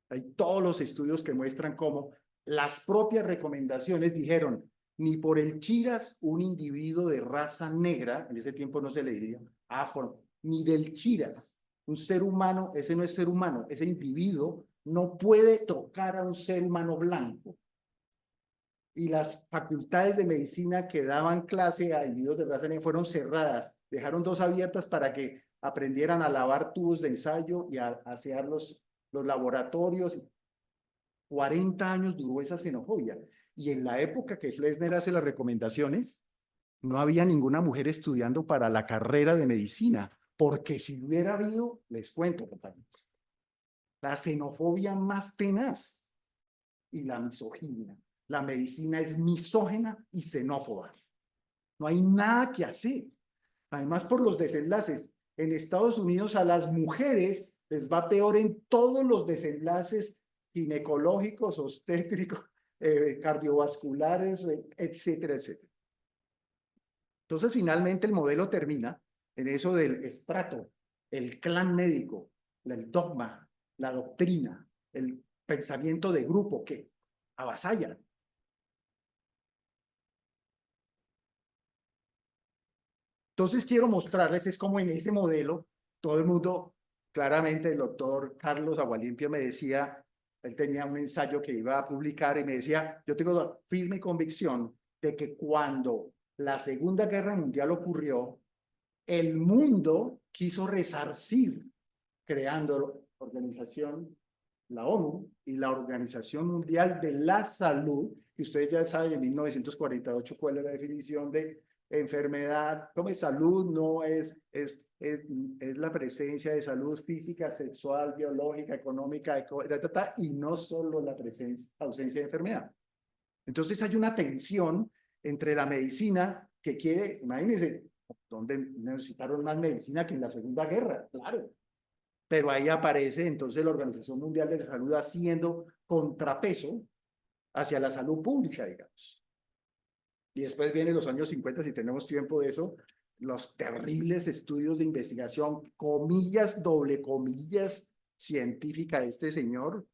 Hay todos los estudios que muestran cómo las propias recomendaciones dijeron, ni por el chiras un individuo de raza negra, en ese tiempo no se le diría afro, ni del chiras, un ser humano, ese no es ser humano, ese individuo no puede tocar a un ser humano blanco. Y las facultades de medicina que daban clase a individuos de raza negra fueron cerradas, dejaron 2 abiertas para que aprendieran a lavar tubos de ensayo y a asear los laboratorios. 40 años duró esa xenofobia. Y en la época que Flesner hace las recomendaciones, no había ninguna mujer estudiando para la carrera de medicina, porque si hubiera habido, les cuento, compañeros, la xenofobia más tenaz y la misoginia. La medicina es misógena y xenófoba. No hay nada que hacer. Además, por los desenlaces. En Estados Unidos a las mujeres les va peor en todos los desenlaces ginecológicos, obstétricos, cardiovasculares, etcétera, etcétera. Entonces, finalmente el modelo termina en eso del estrato, el clan médico, el dogma, la doctrina, el pensamiento de grupo que avasalla. Entonces, quiero mostrarles, es como en ese modelo, todo el mundo, claramente el doctor Carlos Agualimpio me decía, él tenía un ensayo que iba a publicar y me decía, yo tengo firme convicción de que cuando la Segunda Guerra Mundial ocurrió, el mundo quiso resarcir creando la organización, la ONU y la Organización Mundial de la Salud, que ustedes ya saben en 1948 cuál es la definición de enfermedad, como es salud, no es la presencia de salud física, sexual, biológica, económica, y no solo la ausencia de enfermedad. Entonces hay una tensión entre la medicina que quiere, imagínense, donde necesitaron más medicina que en la Segunda Guerra, claro. Pero ahí aparece entonces la Organización Mundial de la Salud haciendo contrapeso hacia la salud pública, digamos. Y después vienen los años 50, si tenemos tiempo de eso, los terribles estudios de investigación, comillas, doble comillas, científica de este señor,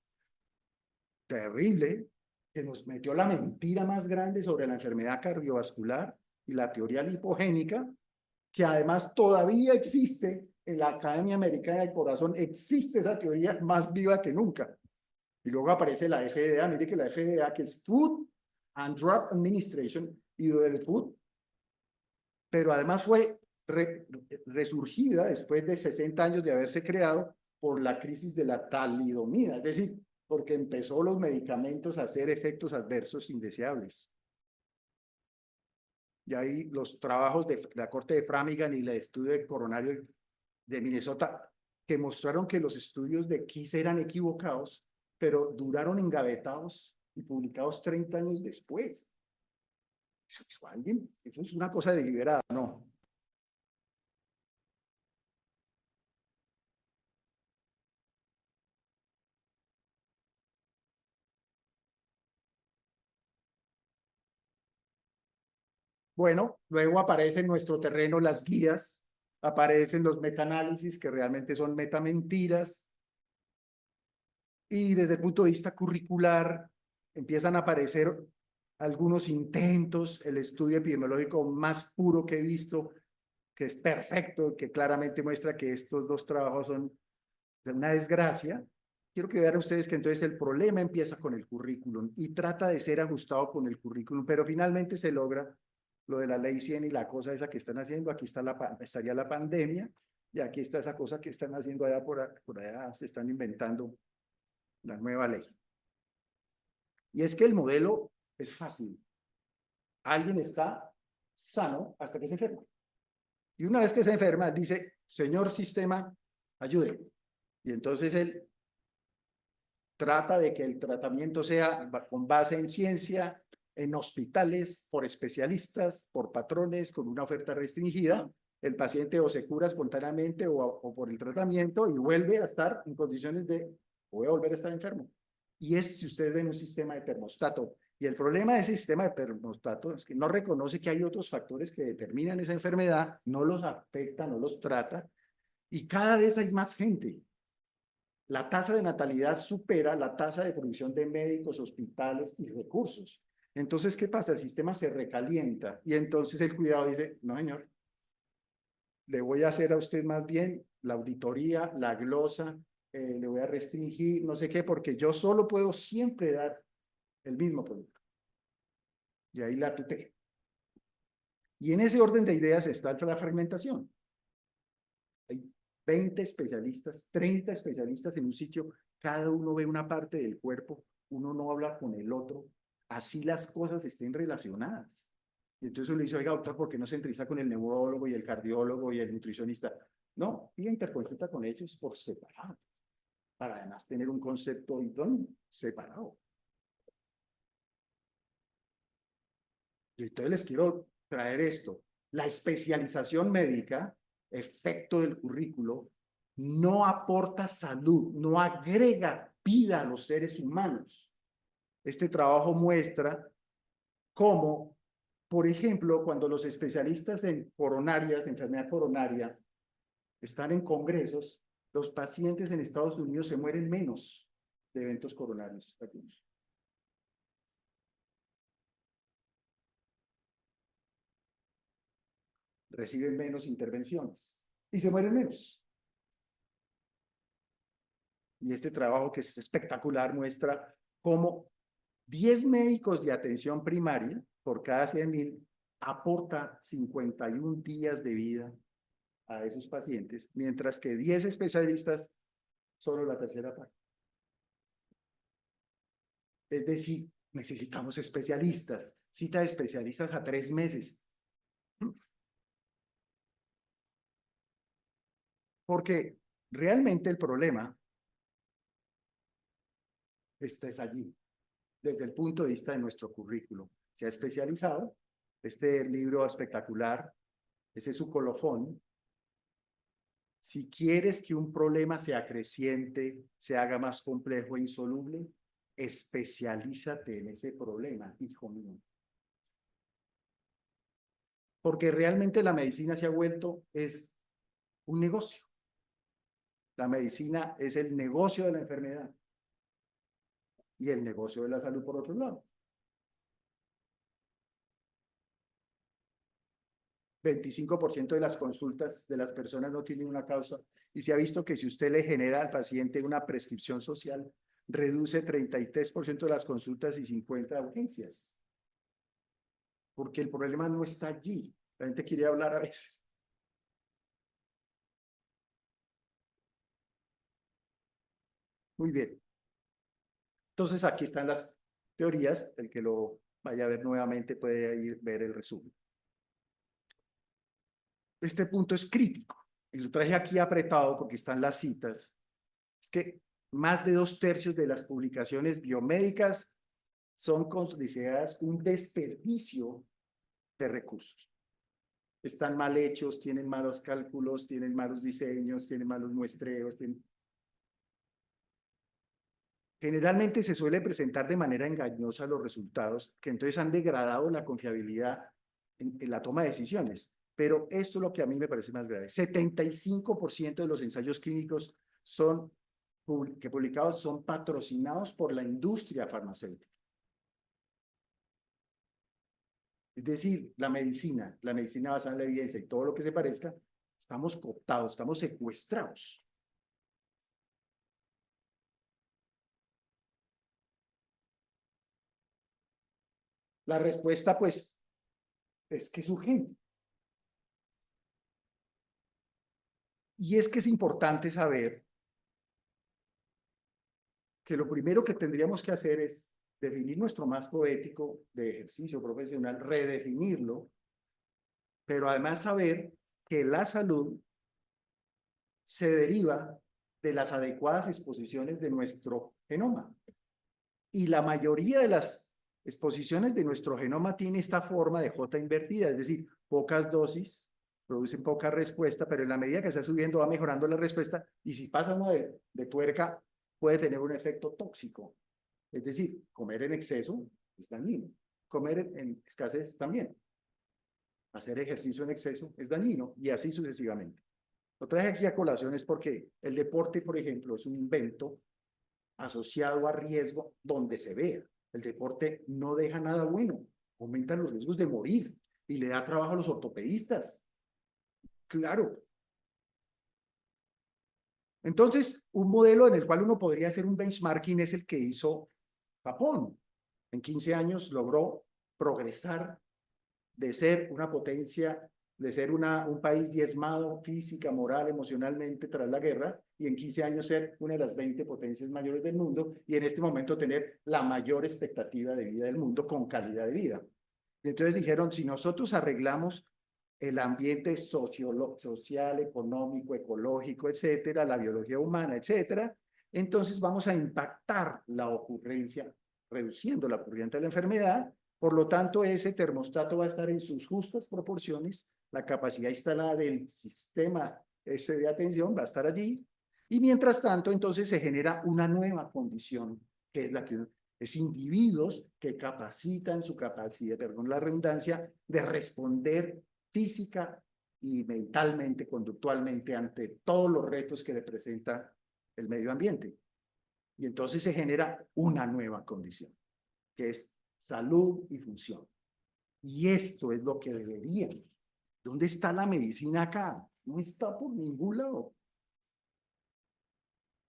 terrible, que nos metió la mentira más grande sobre la enfermedad cardiovascular y la teoría lipogénica, que además todavía existe en la Academia Americana del Corazón existe esa teoría más viva que nunca. Y luego aparece la FDA, mire que la FDA, que es Food and Drug Administration, y del food, pero además fue resurgida después de 60 años de haberse creado por la crisis de la talidomida, es decir, porque empezó los medicamentos a hacer efectos adversos indeseables. Y ahí los trabajos de la Corte de Framingham y el estudio de coronario de Minnesota, que mostraron que los estudios de Kiss eran equivocados, pero duraron engavetados y publicados 30 años después. Eso es una cosa deliberada, ¿no? Bueno, luego aparecen en nuestro terreno las guías, aparecen los metaanálisis, que realmente son metamentiras, y desde el punto de vista curricular empiezan a aparecer algunos intentos, el estudio epidemiológico más puro que he visto, que es perfecto, que claramente muestra que estos dos trabajos son de una desgracia. Quiero que vean ustedes que entonces el problema empieza con el currículum y trata de ser ajustado con el currículum, pero finalmente se logra lo de la ley 100 y la cosa esa que están haciendo. Aquí está estaría la pandemia y aquí está esa cosa que están haciendo allá por allá, se están inventando la nueva ley. Y es que el modelo es fácil. Alguien está sano hasta que se enferma. Y una vez que se enferma, dice, señor sistema, ayude. Y entonces él trata de que el tratamiento sea con base en ciencia, en hospitales, por especialistas, por patrones, con una oferta restringida. El paciente o se cura espontáneamente o por el tratamiento y vuelve a estar en condiciones de, voy a volver a estar enfermo. Y es, si ustedes ven, un sistema de termostato. Y el problema de ese sistema de termostato es que no reconoce que hay otros factores que determinan esa enfermedad, no los afecta, no los trata, y cada vez hay más gente. La tasa de natalidad supera la tasa de producción de médicos, hospitales y recursos. Entonces, ¿qué pasa? El sistema se recalienta y entonces el cuidado dice, no, señor, le voy a hacer a usted más bien la auditoría, la glosa, le voy a restringir, no sé qué, porque yo solo puedo siempre dar el mismo producto. Y ahí la tutela. Y en ese orden de ideas está la fragmentación. Hay 20 especialistas, 30 especialistas en un sitio, cada uno ve una parte del cuerpo, uno no habla con el otro, así las cosas estén relacionadas. Y entonces uno dice, oiga, doctor, ¿por qué no se entrevista con el neurólogo y el cardiólogo y el nutricionista? No, y interconsulta con ellos por separado, para además tener un concepto idóneo, separado. Y entonces les quiero traer esto. La especialización médica, efecto del currículo, no aporta salud, no agrega vida a los seres humanos. Este trabajo muestra cómo, por ejemplo, cuando los especialistas en coronarias, enfermedad coronaria, están en congresos, los pacientes en Estados Unidos se mueren menos de eventos coronarios. Reciben menos intervenciones y se mueren menos. Y este trabajo, que es espectacular, muestra cómo 10 médicos de atención primaria por cada 100,000 aporta 51 días de vida a esos pacientes, mientras que 10 especialistas, solo la tercera parte. Es decir, necesitamos especialistas, cita de especialistas a 3 meses. Porque realmente el problema está allí, desde el punto de vista de nuestro currículo. Se ha especializado, este libro espectacular, ese es su colofón. Si quieres que un problema sea creciente, se haga más complejo e insoluble, especialízate en ese problema, hijo mío. Porque realmente la medicina se ha vuelto, es un negocio. La medicina es el negocio de la enfermedad y el negocio de la salud por otro lado. 25% de las consultas de las personas no tienen una causa. Y se ha visto que si usted le genera al paciente una prescripción social, reduce 33% de las consultas y 50% de urgencias. Porque el problema no está allí. La gente quiere hablar a veces. Muy bien. Entonces aquí están las teorías. El que lo vaya a ver nuevamente puede ir ver el resumen. Este punto es crítico. Y lo traje aquí apretado porque están las citas. Es que más de 2/3 de las publicaciones biomédicas son consideradas un desperdicio de recursos. Están mal hechos, tienen malos cálculos, tienen malos diseños, tienen malos muestreos. Generalmente se suele presentar de manera engañosa los resultados, que entonces han degradado la confiabilidad en la toma de decisiones. Pero esto es lo que a mí me parece más grave. 75% de los ensayos clínicos publicados son patrocinados por la industria farmacéutica. Es decir, la medicina basada en la evidencia y todo lo que se parezca, estamos cooptados, estamos secuestrados. La respuesta, pues, es que es urgente. Y es que es importante saber que lo primero que tendríamos que hacer es definir nuestro marco ético de ejercicio profesional, redefinirlo, pero además saber que la salud se deriva de las adecuadas exposiciones de nuestro genoma. Y la mayoría de las exposiciones de nuestro genoma tiene esta forma de J invertida, es decir, pocas dosis producen poca respuesta, pero en la medida que está subiendo va mejorando la respuesta, y si pasa uno de tuerca puede tener un efecto tóxico. Es decir, comer en exceso es dañino, comer en escasez también. Hacer ejercicio en exceso es dañino, y así sucesivamente. Lo traje aquí a colación es porque el deporte, por ejemplo, es un invento asociado a riesgo donde se vea. El deporte no deja nada bueno, aumenta los riesgos de morir y le da trabajo a los ortopedistas. Claro. Entonces, un modelo en el cual uno podría hacer un benchmarking es el que hizo Japón. En 15 años logró progresar de ser una potencia, de ser un país diezmado física, moral, emocionalmente tras la guerra, y en 15 años ser una de las 20 potencias mayores del mundo, y en este momento tener la mayor expectativa de vida del mundo con calidad de vida. Y entonces dijeron, si nosotros arreglamos el ambiente social, económico, ecológico, etcétera, la biología humana, etcétera, entonces vamos a impactar la ocurrencia, reduciendo la ocurrencia de la enfermedad. Por lo tanto, ese termostato va a estar en sus justas proporciones, la capacidad instalada del sistema ese de atención va a estar allí, y mientras tanto, entonces se genera una nueva condición, que es la que es individuos que capacitan su capacidad, perdón la redundancia, de responder física y mentalmente, conductualmente, ante todos los retos que le presenta el medio ambiente. Y entonces se genera una nueva condición, que es salud y función. Y esto es lo que deberíamos. ¿Dónde está la medicina acá? No está por ningún lado.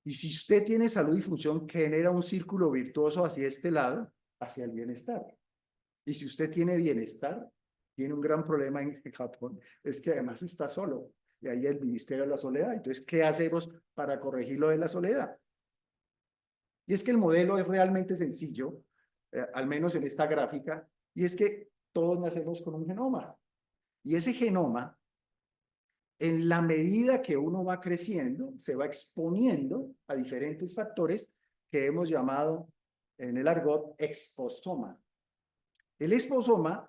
Y si usted tiene salud y función, genera un círculo virtuoso hacia este lado, hacia el bienestar. Y si usted tiene bienestar, tiene un gran problema en Japón, es que además está solo. Y ahí el Ministerio de la Soledad. Entonces, ¿qué hacemos para corregir lo de la soledad? Y es que el modelo es realmente sencillo, al menos en esta gráfica, y es que todos nacemos con un genoma. Y ese genoma, en la medida que uno va creciendo, se va exponiendo a diferentes factores que hemos llamado en el argot exposoma. El exposoma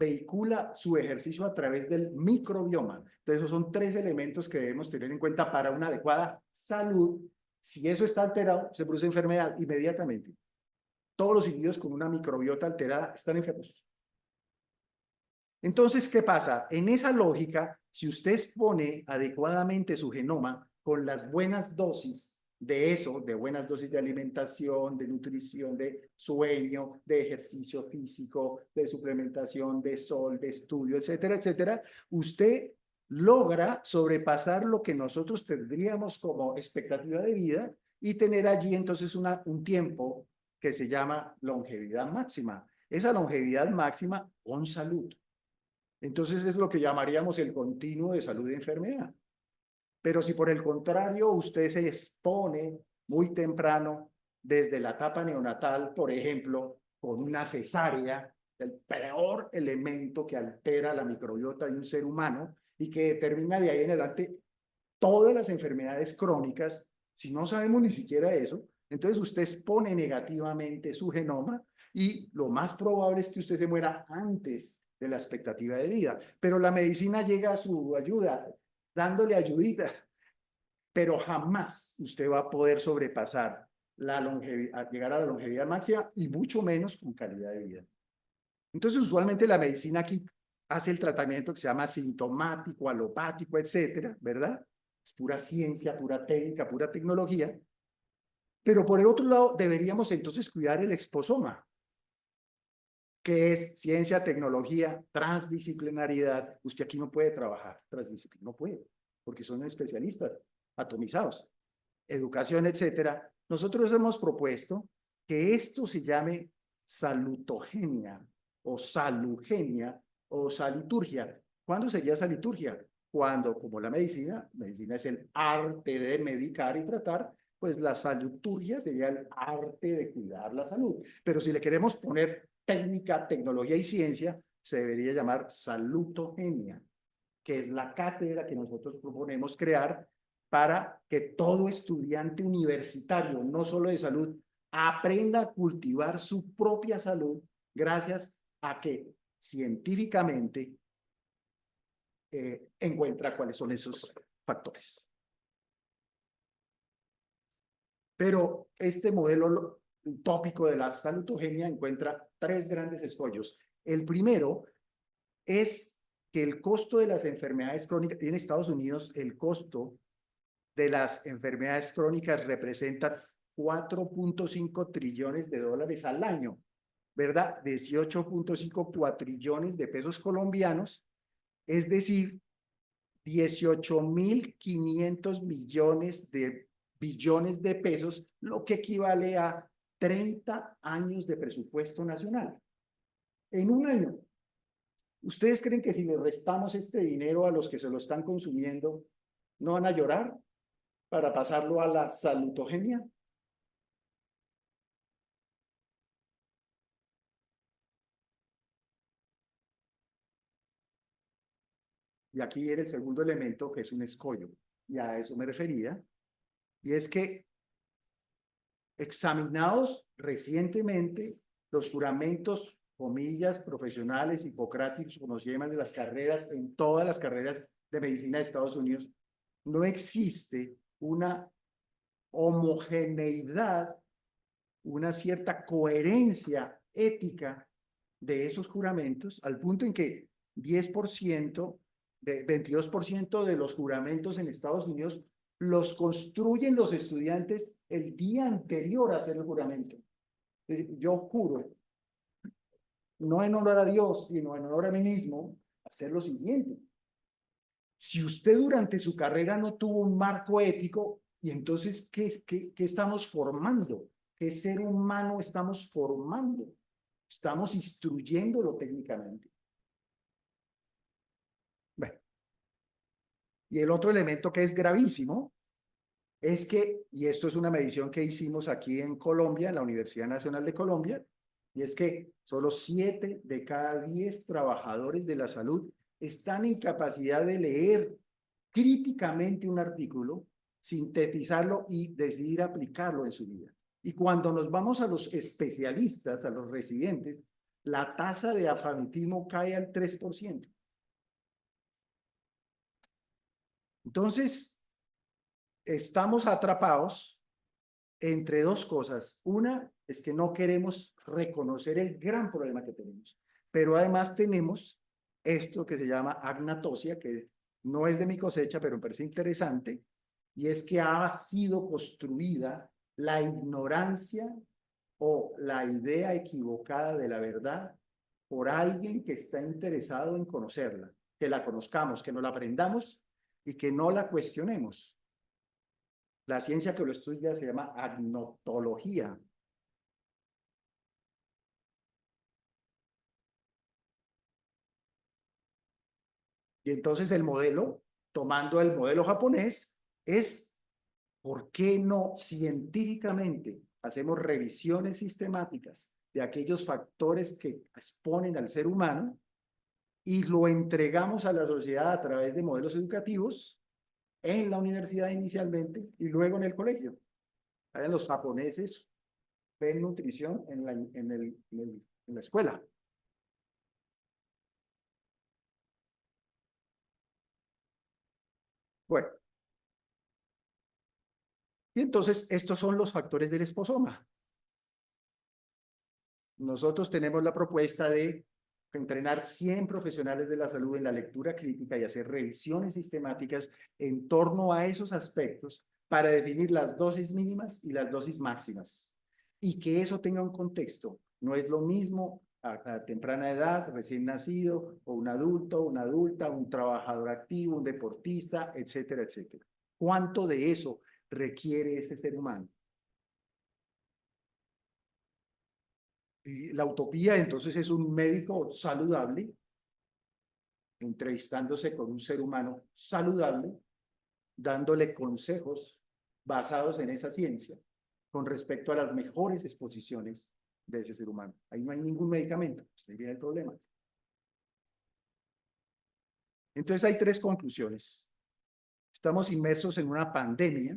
vehicula su ejercicio a través del microbioma. Entonces, esos son 3 elementos que debemos tener en cuenta para una adecuada salud. Si eso está alterado, se produce enfermedad inmediatamente. Todos los individuos con una microbiota alterada están enfermos. Entonces, ¿qué pasa? En esa lógica, si usted expone adecuadamente su genoma con las buenas dosis de eso, de buenas dosis de alimentación, de nutrición, de sueño, de ejercicio físico, de suplementación, de sol, de estudio, etcétera, etcétera, usted logra sobrepasar lo que nosotros tendríamos como expectativa de vida y tener allí entonces un tiempo que se llama longevidad máxima. Esa longevidad máxima con salud. Entonces es lo que llamaríamos el continuo de salud y enfermedad. Pero si por el contrario usted se expone muy temprano, desde la etapa neonatal, por ejemplo, con una cesárea, el peor elemento que altera la microbiota de un ser humano y que determina de ahí en adelante todas las enfermedades crónicas, si no sabemos ni siquiera eso, entonces usted expone negativamente su genoma y lo más probable es que usted se muera antes de la expectativa de vida. Pero la medicina llega a su ayuda, dándole ayudita, pero jamás usted va a poder sobrepasar la longevidad, llegar a la longevidad máxima y mucho menos con calidad de vida. Entonces, usualmente la medicina aquí hace el tratamiento que se llama sintomático, alopático, etcétera, ¿verdad? Es pura ciencia, pura técnica, pura tecnología. Pero por el otro lado, deberíamos entonces cuidar el exposoma, que es ciencia, tecnología, transdisciplinariedad. Usted aquí no puede trabajar transdisciplinaria, no puede, porque son especialistas atomizados, educación, etcétera. Nosotros hemos propuesto que esto se llame salutogenia o salugenia o saliturgia. ¿Cuándo sería saliturgia? Cuando, como la medicina es el arte de medicar y tratar, pues la saluturgia sería el arte de cuidar la salud. Pero si le queremos poner técnica, tecnología y ciencia, se debería llamar salutogenia, que es la cátedra que nosotros proponemos crear para que todo estudiante universitario, no solo de salud, aprenda a cultivar su propia salud gracias a que científicamente encuentra cuáles son esos factores. Pero este modelo utópico de la salutogenia encuentra tres grandes escollos. El primero es que el costo de las enfermedades crónicas, en Estados Unidos, el costo de las enfermedades crónicas representa 4.5 trillones de dólares al año, ¿verdad? 18.5 cuatrillones de pesos colombianos, es decir, 18.500 millones de billones de pesos, lo que equivale a 30 años de presupuesto nacional. En un año. ¿Ustedes creen que si le restamos este dinero a los que se lo están consumiendo, no van a llorar para pasarlo a la salutogenia? Y aquí viene el segundo elemento, que es un escollo, y a eso me refería, y es que examinados recientemente los juramentos, comillas, profesionales, hipocráticos, como se llaman, de las carreras, en todas las carreras de medicina de Estados Unidos, no existe una homogeneidad, una cierta coherencia ética de esos juramentos, al punto en que 22% de los juramentos en Estados Unidos los construyen los estudiantes el día anterior a hacer el juramento. Yo juro, no en honor a Dios, sino en honor a mí mismo, hacer lo siguiente. Si usted durante su carrera no tuvo un marco ético, y entonces, ¿qué estamos formando? ¿Qué ser humano estamos formando? Estamos instruyéndolo técnicamente. Bueno. Y el otro elemento que es gravísimo es que, y esto es una medición que hicimos aquí en Colombia, en la Universidad Nacional de Colombia, y es que solo 7 de cada 10 trabajadores de la salud están en capacidad de leer críticamente un artículo, sintetizarlo y decidir aplicarlo en su vida. Y cuando nos vamos a los especialistas, a los residentes, la tasa de alfabetismo cae al 3%. Entonces, estamos atrapados entre dos cosas. Una es que no queremos reconocer el gran problema que tenemos, pero además tenemos esto que se llama agnatosia, que no es de mi cosecha, pero me parece interesante, y es que ha sido construida la ignorancia o la idea equivocada de la verdad por alguien que está interesado en conocerla, que la conozcamos, que no la aprendamos y que no la cuestionemos. La ciencia que lo estudia se llama agnotología. Y entonces el modelo, tomando el modelo japonés, es ¿por qué no científicamente hacemos revisiones sistemáticas de aquellos factores que exponen al ser humano y lo entregamos a la sociedad a través de modelos educativos en la universidad inicialmente y luego en el colegio? Los japoneses ven nutrición en la escuela. Bueno, y entonces estos son los factores del esposoma. Nosotros tenemos la propuesta de entrenar 100 profesionales de la salud en la lectura crítica y hacer revisiones sistemáticas en torno a esos aspectos para definir las dosis mínimas y las dosis máximas. Y que eso tenga un contexto. No es lo mismo a temprana edad, recién nacido, o un adulto, una adulta, un trabajador activo, un deportista, etcétera, etcétera. ¿Cuánto de eso requiere ese ser humano? Y la utopía entonces es un médico saludable entrevistándose con un ser humano saludable, dándole consejos basados en esa ciencia con respecto a las mejores exposiciones de ese ser humano. Ahí no hay ningún medicamento, ahí viene el problema. Entonces hay tres conclusiones. Estamos inmersos en una pandemia.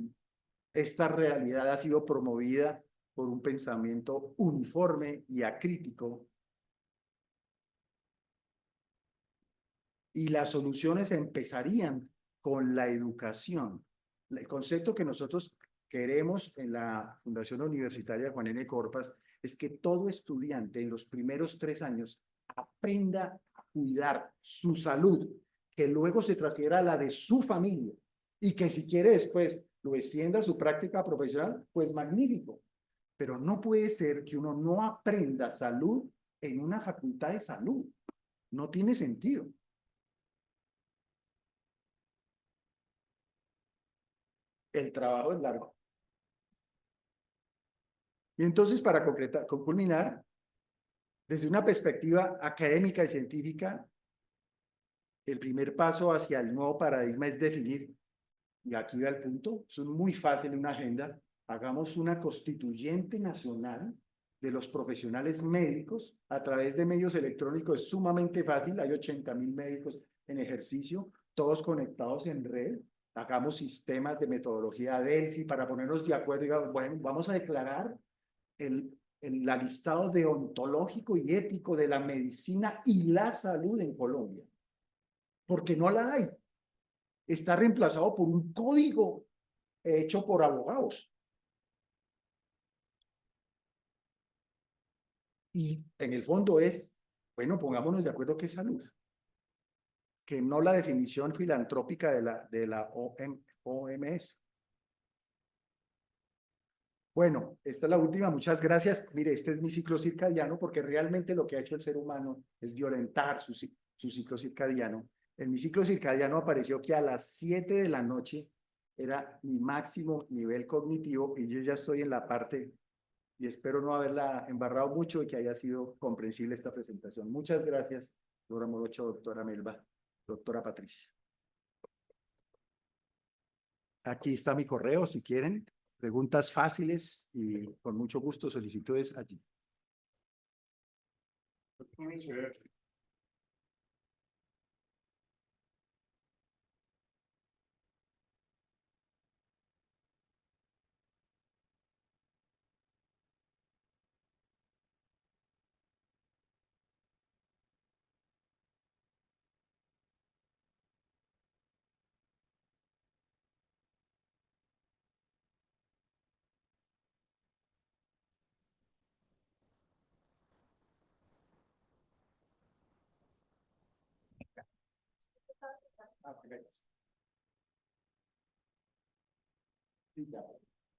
Esta realidad ha sido promovida por un pensamiento uniforme y acrítico, y las soluciones empezarían con la educación. El concepto que nosotros queremos en la Fundación Universitaria Juan N. Corpas es que todo estudiante en los primeros 3 años aprenda a cuidar su salud, que luego se transfiera a la de su familia y que si quiere después lo extienda a su práctica profesional, pues magnífico. Pero no puede ser que uno no aprenda salud en una facultad de salud. No tiene sentido. El trabajo es largo. Y entonces, para culminar, desde una perspectiva académica y científica, el primer paso hacia el nuevo paradigma es definir, y aquí va el punto, es muy fácil en una agenda, hagamos una constituyente nacional de los profesionales médicos a través de medios electrónicos. Es sumamente fácil, hay 80.000 médicos en ejercicio, todos conectados en red. Hagamos sistemas de metodología Delphi para ponernos de acuerdo. Digamos, bueno, vamos a declarar el alistado deontológico y ético de la medicina y la salud en Colombia, porque no la hay. Está reemplazado por un código hecho por abogados. Y en el fondo es, bueno, pongámonos de acuerdo qué es salud, que no la definición filantrópica de la OMS. Bueno, esta es la última, muchas gracias. Mire, este es mi ciclo circadiano, porque realmente lo que ha hecho el ser humano es violentar su ciclo circadiano. En mi ciclo circadiano apareció que a las 7 de la noche era mi máximo nivel cognitivo y yo ya estoy en la parte, y espero no haberla embarrado mucho y que haya sido comprensible esta presentación. Muchas gracias, doctora Morocho, doctora Melba, doctora Patricia. Aquí está mi correo, si quieren. Preguntas fáciles y con mucho gusto solicitudes allí.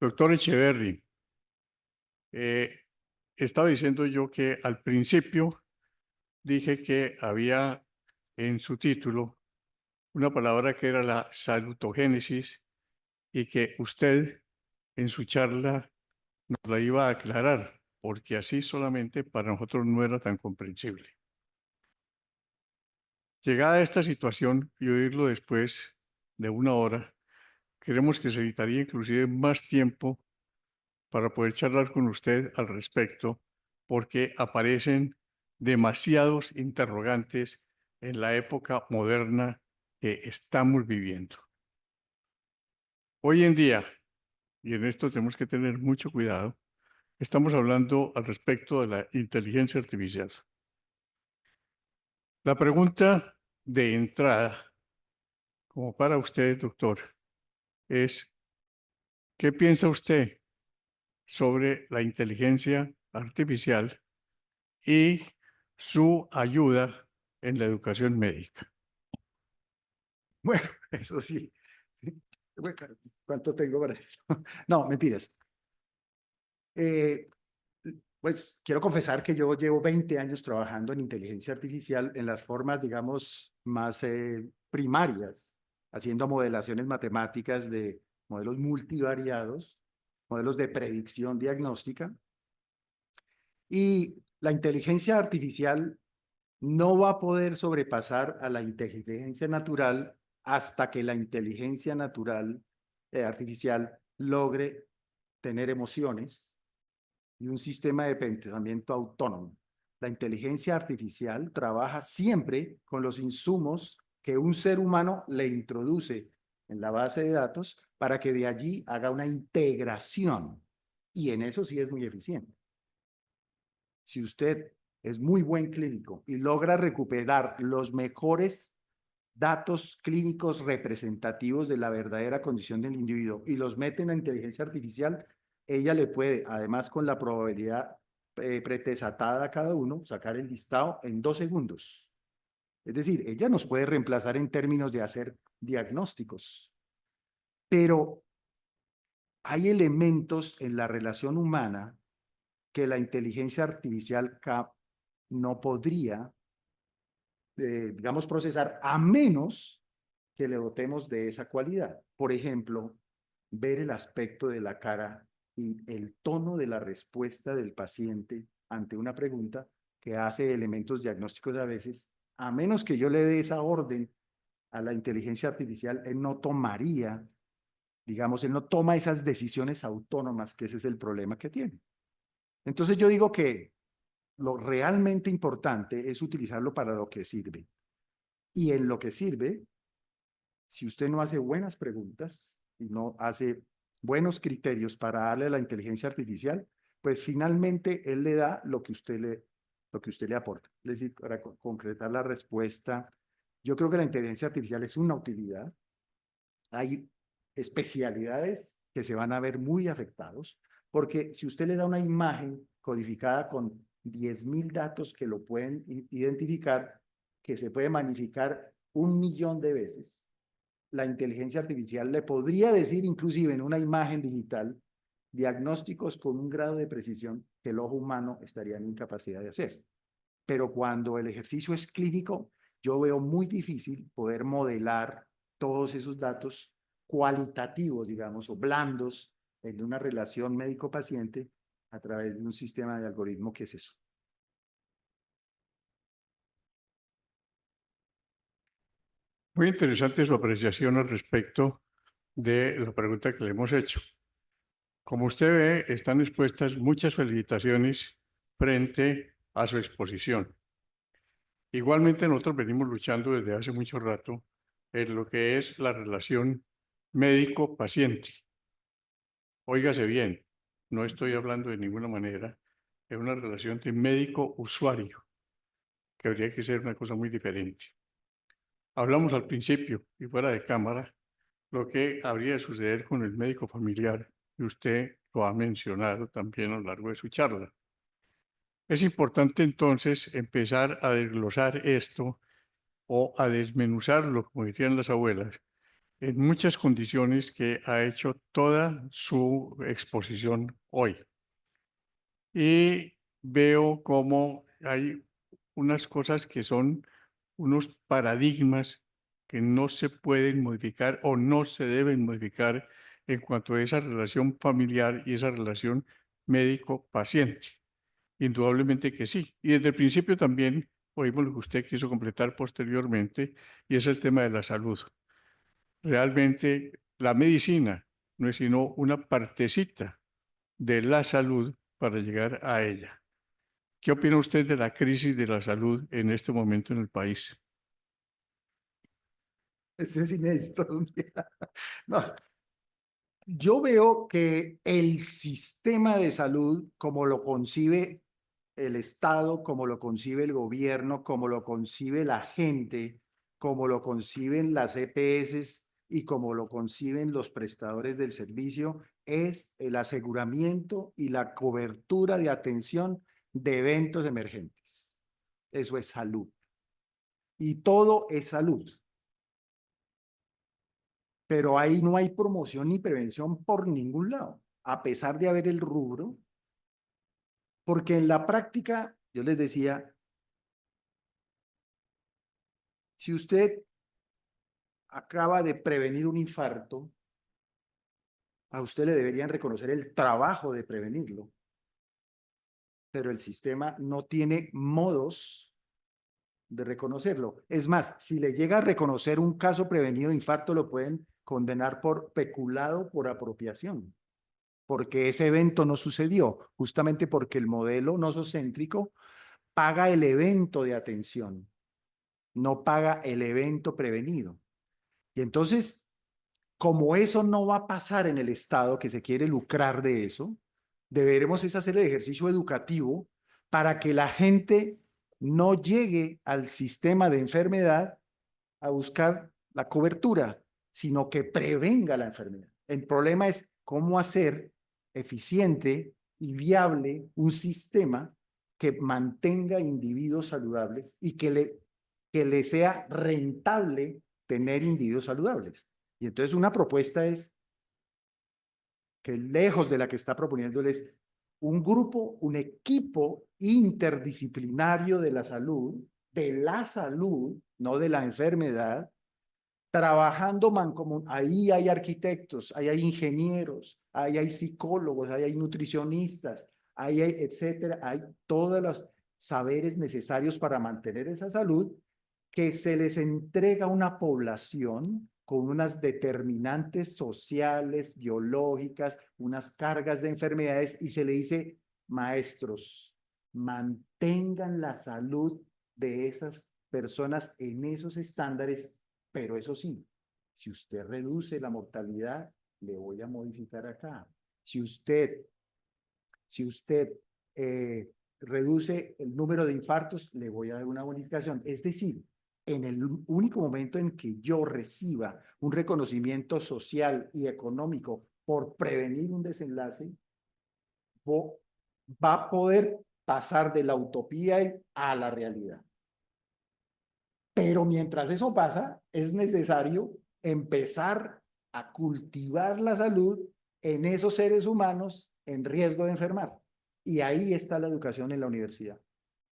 Doctor Echeverry, estaba diciendo yo que al principio dije que había en su título una palabra que era la salutogénesis y que usted en su charla nos la iba a aclarar, porque así solamente para nosotros no era tan comprensible. Llegada a esta situación y oírlo después de una hora, creemos que se necesitaría inclusive más tiempo para poder charlar con usted al respecto, porque aparecen demasiados interrogantes en la época moderna que estamos viviendo. Hoy en día, y en esto tenemos que tener mucho cuidado, estamos hablando al respecto de la inteligencia artificial. La pregunta de entrada, como para usted, doctor, es, ¿qué piensa usted sobre la inteligencia artificial y su ayuda en la educación médica? Bueno, eso sí. Bueno, ¿cuánto tengo para esto? No, mentiras. Pues quiero confesar que yo llevo 20 años trabajando en inteligencia artificial en las formas, digamos, más primarias, haciendo modelaciones matemáticas de modelos multivariados, modelos de predicción diagnóstica. Y la inteligencia artificial no va a poder sobrepasar a la inteligencia natural hasta que la inteligencia natural, artificial, logre tener emociones y un sistema de pensamiento autónomo. La inteligencia artificial trabaja siempre con los insumos que un ser humano le introduce en la base de datos para que de allí haga una integración. Y en eso sí es muy eficiente. Si usted es muy buen clínico y logra recuperar los mejores datos clínicos representativos de la verdadera condición del individuo y los mete en la inteligencia artificial, ella le puede, además con la probabilidad pretesatada a cada uno, sacar el listado en 2 segundos. Es decir, ella nos puede reemplazar en términos de hacer diagnósticos. Pero hay elementos en la relación humana que la inteligencia artificial no podría, digamos, procesar a menos que le dotemos de esa cualidad. Por ejemplo, ver el aspecto de la cara y el tono de la respuesta del paciente ante una pregunta que hace elementos diagnósticos a veces, a menos que yo le dé esa orden a la inteligencia artificial, él no tomaría, digamos, él no toma esas decisiones autónomas, que ese es el problema que tiene. Entonces yo digo que lo realmente importante es utilizarlo para lo que sirve. Y en lo que sirve, si usted no hace buenas preguntas y no hace buenos criterios para darle a la inteligencia artificial, pues finalmente él le da lo que usted le aporta. Es decir, para concretar la respuesta, yo creo que la inteligencia artificial es una utilidad. Hay especialidades que se van a ver muy afectados, porque si usted le da una imagen codificada con 10.000 datos que lo pueden identificar, que se puede magnificar 1.000.000 de veces, la inteligencia artificial le podría decir, inclusive en una imagen digital, diagnósticos con un grado de precisión que el ojo humano estaría en incapacidad de hacer. Pero cuando el ejercicio es clínico, yo veo muy difícil poder modelar todos esos datos cualitativos, digamos, o blandos en una relación médico-paciente a través de un sistema de algoritmo que es eso. Muy interesante su apreciación al respecto de la pregunta que le hemos hecho. Como usted ve, están expuestas muchas felicitaciones frente a su exposición. Igualmente, nosotros venimos luchando desde hace mucho rato en lo que es la relación médico-paciente. Óigase bien, no estoy hablando de ninguna manera de una relación de médico-usuario, que habría que ser una cosa muy diferente. Hablamos al principio y fuera de cámara lo que habría de suceder con el médico familiar, y usted lo ha mencionado también a lo largo de su charla. Es importante entonces empezar a desglosar esto o a desmenuzarlo, como dirían las abuelas, en muchas condiciones que ha hecho toda su exposición hoy. Y veo cómo hay unas cosas que son unos paradigmas que no se pueden modificar o no se deben modificar en cuanto a esa relación familiar y esa relación médico-paciente. Indudablemente que sí. Y desde el principio también oímos lo que usted quiso completar posteriormente, y es el tema de la salud. Realmente la medicina no es sino una partecita de la salud para llegar a ella. ¿Qué opina usted de la crisis de la salud en este momento en el país? Ese es inédito. No, yo veo que el sistema de salud, como lo concibe el Estado, como lo concibe el gobierno, como lo concibe la gente, como lo conciben las EPS y como lo conciben los prestadores del servicio, es el aseguramiento y la cobertura de atención de eventos emergentes. Eso es salud. Y todo es salud. Pero ahí no hay promoción ni prevención por ningún lado, a pesar de haber el rubro, porque en la práctica, yo les decía, si usted acaba de prevenir un infarto, a usted le deberían reconocer el trabajo de prevenirlo, pero el sistema no tiene modos de reconocerlo. Es más, si le llega a reconocer un caso prevenido de infarto, lo pueden condenar por peculado por apropiación, porque ese evento no sucedió, justamente porque el modelo nosocéntrico paga el evento de atención, no paga el evento prevenido. Y entonces, como eso no va a pasar en el Estado que se quiere lucrar de eso, deberemos es hacer el ejercicio educativo para que la gente no llegue al sistema de enfermedad a buscar la cobertura, sino que prevenga la enfermedad. El problema es cómo hacer eficiente y viable un sistema que mantenga individuos saludables y que le sea rentable tener individuos saludables. Y entonces una propuesta es que lejos de la que está proponiéndoles un grupo, un equipo interdisciplinario de la salud, no de la enfermedad, trabajando mancomun. Ahí hay arquitectos, ahí hay ingenieros, ahí hay psicólogos, ahí hay nutricionistas, ahí hay, etcétera, hay todos los saberes necesarios para mantener esa salud, que se les entrega a una población con unas determinantes sociales, biológicas, unas cargas de enfermedades, y se le dice, maestros, mantengan la salud de esas personas en esos estándares, pero eso sí, si usted reduce la mortalidad, le voy a modificar acá. Si usted reduce el número de infartos, le voy a dar una bonificación. Es decir, en el único momento en que yo reciba un reconocimiento social y económico por prevenir un desenlace, va a poder pasar de la utopía a la realidad. Pero mientras eso pasa, es necesario empezar a cultivar la salud en esos seres humanos en riesgo de enfermar. Y ahí está la educación en la universidad.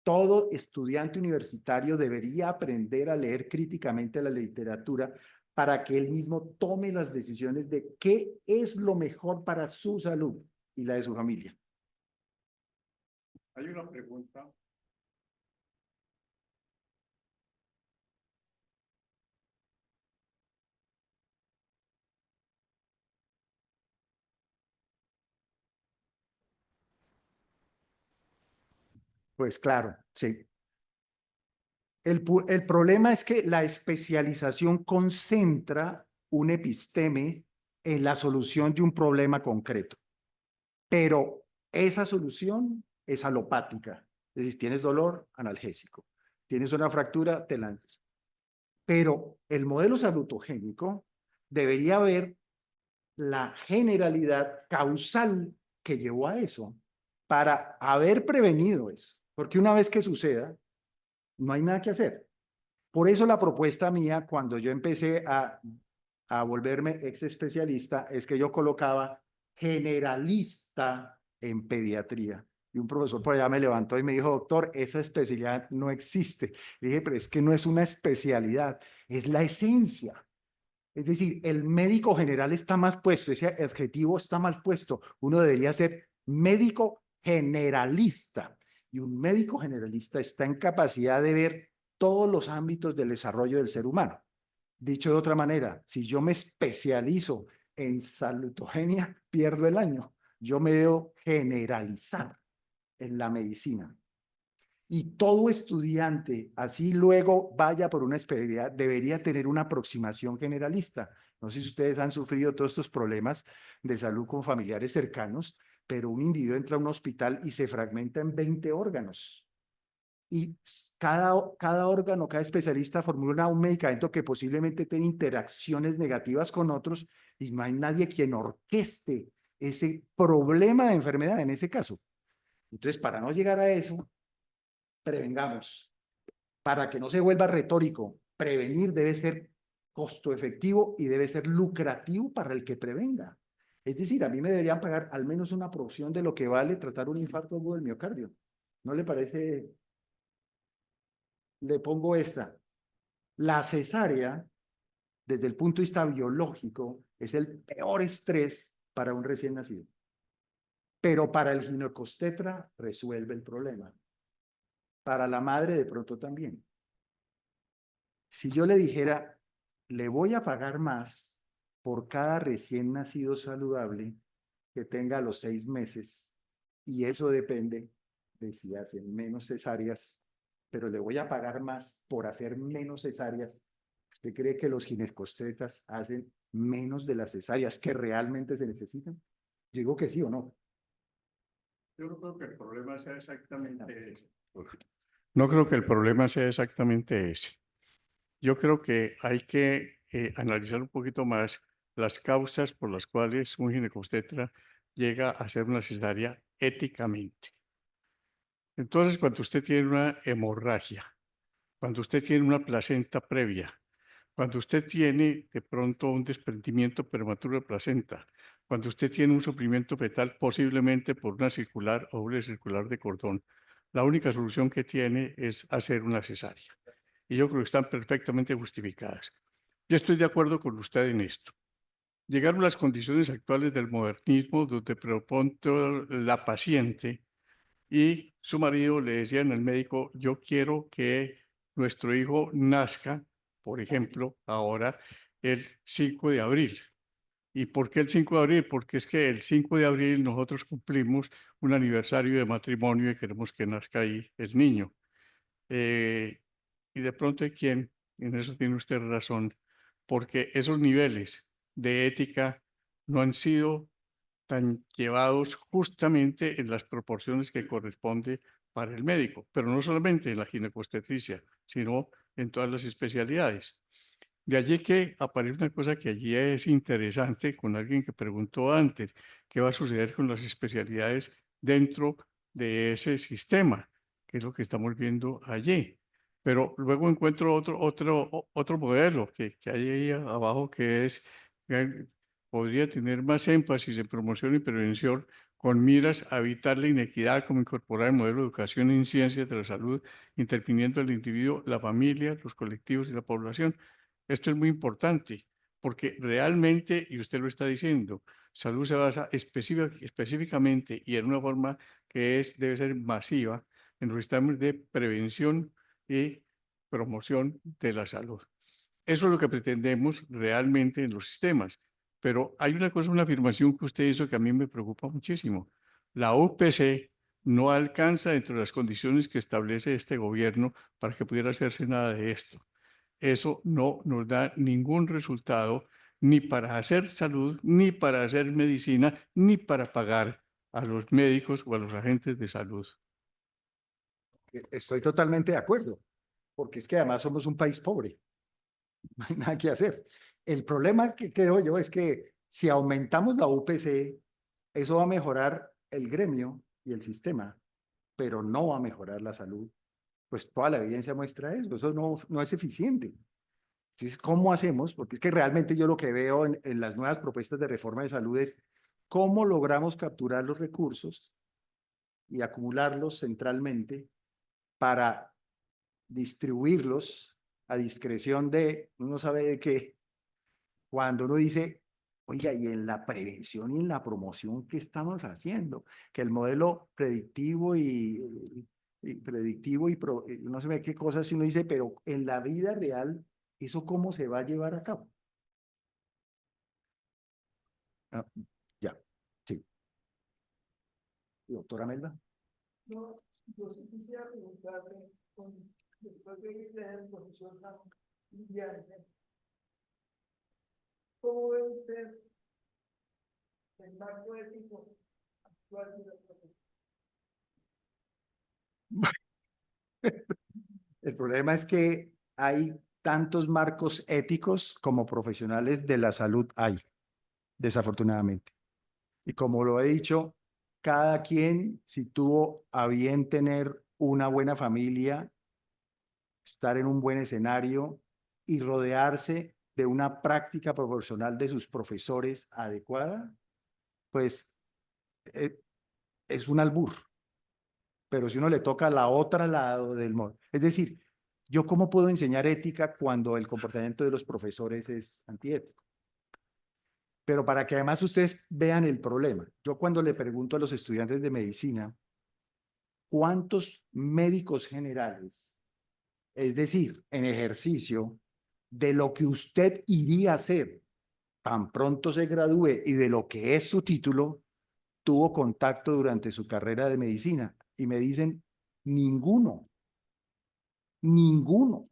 Todo estudiante universitario debería aprender a leer críticamente la literatura para que él mismo tome las decisiones de qué es lo mejor para su salud y la de su familia. Hay una pregunta. Pues claro, sí. El problema es que la especialización concentra un episteme en la solución de un problema concreto, pero esa solución es alopática. Es decir, tienes dolor, analgésico. Tienes una fractura, te lanzas. Pero el modelo salutogénico debería ver la generalidad causal que llevó a eso para haber prevenido eso. Porque una vez que suceda, no hay nada que hacer. Por eso la propuesta mía, cuando yo empecé a a volverme ex especialista es que yo colocaba generalista en pediatría. Y un profesor por allá me levantó y me dijo, doctor, esa especialidad no existe. Le dije, pero es que no es una especialidad, es la esencia. Es decir, el médico general está mal puesto, ese adjetivo está mal puesto. Uno debería ser médico generalista. Y un médico generalista está en capacidad de ver todos los ámbitos del desarrollo del ser humano. Dicho de otra manera, si yo me especializo en salutogenia, pierdo el año. Yo me debo generalizar en la medicina. Y todo estudiante, así luego vaya por una especialidad, debería tener una aproximación generalista. No sé si ustedes han sufrido todos estos problemas de salud con familiares cercanos, pero un individuo entra a un hospital y se fragmenta en 20 órganos. Y cada órgano, cada especialista formula un medicamento que posiblemente tenga interacciones negativas con otros y no hay nadie quien orqueste ese problema de enfermedad en ese caso. Entonces, para no llegar a eso, prevengamos. Para que no se vuelva retórico, prevenir debe ser costo efectivo y debe ser lucrativo para el que prevenga. Es decir, a mí me deberían pagar al menos una porción de lo que vale tratar un infarto agudo del miocardio. ¿No le parece? Le pongo esta. La cesárea, desde el punto de vista biológico, es el peor estrés para un recién nacido. Pero para el ginecostetra resuelve el problema. Para la madre de pronto también. Si yo le dijera, le voy a pagar más por cada recién nacido saludable que tenga a los 6 meses, y eso depende de si hacen menos cesáreas, pero le voy a pagar más por hacer menos cesáreas. ¿Usted cree que los ginecobstetras hacen menos de las cesáreas que realmente se necesitan? Yo digo que sí o no. Yo no creo que el problema sea exactamente ese. No creo que el problema sea exactamente ese. Yo creo que hay que analizar un poquito más las causas por las cuales un ginecobstetra llega a ser una cesárea éticamente. Entonces, cuando usted tiene una hemorragia, cuando usted tiene una placenta previa, cuando usted tiene de pronto un desprendimiento prematuro de placenta, cuando usted tiene un sufrimiento fetal posiblemente por una circular o doble circular de cordón, la única solución que tiene es hacer una cesárea. Y yo creo que están perfectamente justificadas. Yo estoy de acuerdo con usted en esto. Llegaron las condiciones actuales del modernismo donde pronto la paciente y su marido le decían al médico, yo quiero que nuestro hijo nazca, por ejemplo, ahora el 5 de abril. ¿Y por qué el 5 de abril? Porque es que el 5 de abril nosotros cumplimos un aniversario de matrimonio y queremos que nazca ahí el niño. Y de pronto hay quien, en eso tiene usted razón, porque esos niveles de ética no han sido tan llevados justamente en las proporciones que corresponde para el médico, pero no solamente en la ginecobstetricia, sino en todas las especialidades. De allí que aparece una cosa que allí es interesante con alguien que preguntó antes, ¿qué va a suceder con las especialidades dentro de ese sistema? Que es lo que estamos viendo allí. Pero luego encuentro otro modelo que hay ahí abajo que es podría tener más énfasis en promoción y prevención con miras a evitar la inequidad, como incorporar el modelo de educación en ciencias de la salud, interviniendo el individuo, la familia, los colectivos y la población. Esto es muy importante porque realmente, y usted lo está diciendo, salud se basa específicamente y en una forma que debe ser masiva en los sistemas de prevención y promoción de la salud. Eso es lo que pretendemos realmente en los sistemas. Pero hay una cosa, una afirmación que usted hizo que a mí me preocupa muchísimo. La UPC no alcanza dentro de las condiciones que establece este gobierno para que pudiera hacerse nada de esto. Eso no nos da ningún resultado ni para hacer salud, ni para hacer medicina, ni para pagar a los médicos o a los agentes de salud. Estoy totalmente de acuerdo, porque es que además somos un país pobre. No hay nada que hacer. El problema que creo yo es que si aumentamos la UPC, eso va a mejorar el gremio y el sistema, pero no va a mejorar la salud. Pues toda la evidencia muestra eso, eso no es eficiente. Entonces, ¿cómo hacemos? Porque es que realmente yo lo que veo en las nuevas propuestas de reforma de salud es cómo logramos capturar los recursos y acumularlos centralmente para distribuirlos a discreción de, uno sabe de qué, cuando uno dice, oiga, y en la prevención y en la promoción, ¿qué estamos haciendo? Que el modelo predictivo y no sé qué cosas, si uno dice, pero en la vida real, ¿eso cómo se va a llevar a cabo? Ah, ya, sí. Doctora Melba. No, yo sí quisiera preguntarle, después de que el profesor Villarreal, ¿cómo ve usted el marco ético actual de la profesión? El problema es que hay tantos marcos éticos como profesionales de la salud hay, desafortunadamente. Y como lo he dicho, cada quien, si tuvo a bien tener una buena familia, estar en un buen escenario y rodearse de una práctica profesional de sus profesores adecuada, pues es un albur. Pero si uno le toca la otra lado del modo, es decir, ¿yo cómo puedo enseñar ética cuando el comportamiento de los profesores es antiético? Pero para que además ustedes vean el problema, yo cuando le pregunto a los estudiantes de medicina, ¿cuántos médicos generales, es decir, en ejercicio, de lo que usted iría a hacer tan pronto se gradúe y de lo que es su título, tuvo contacto durante su carrera de medicina? Y me dicen, ninguno. Ninguno.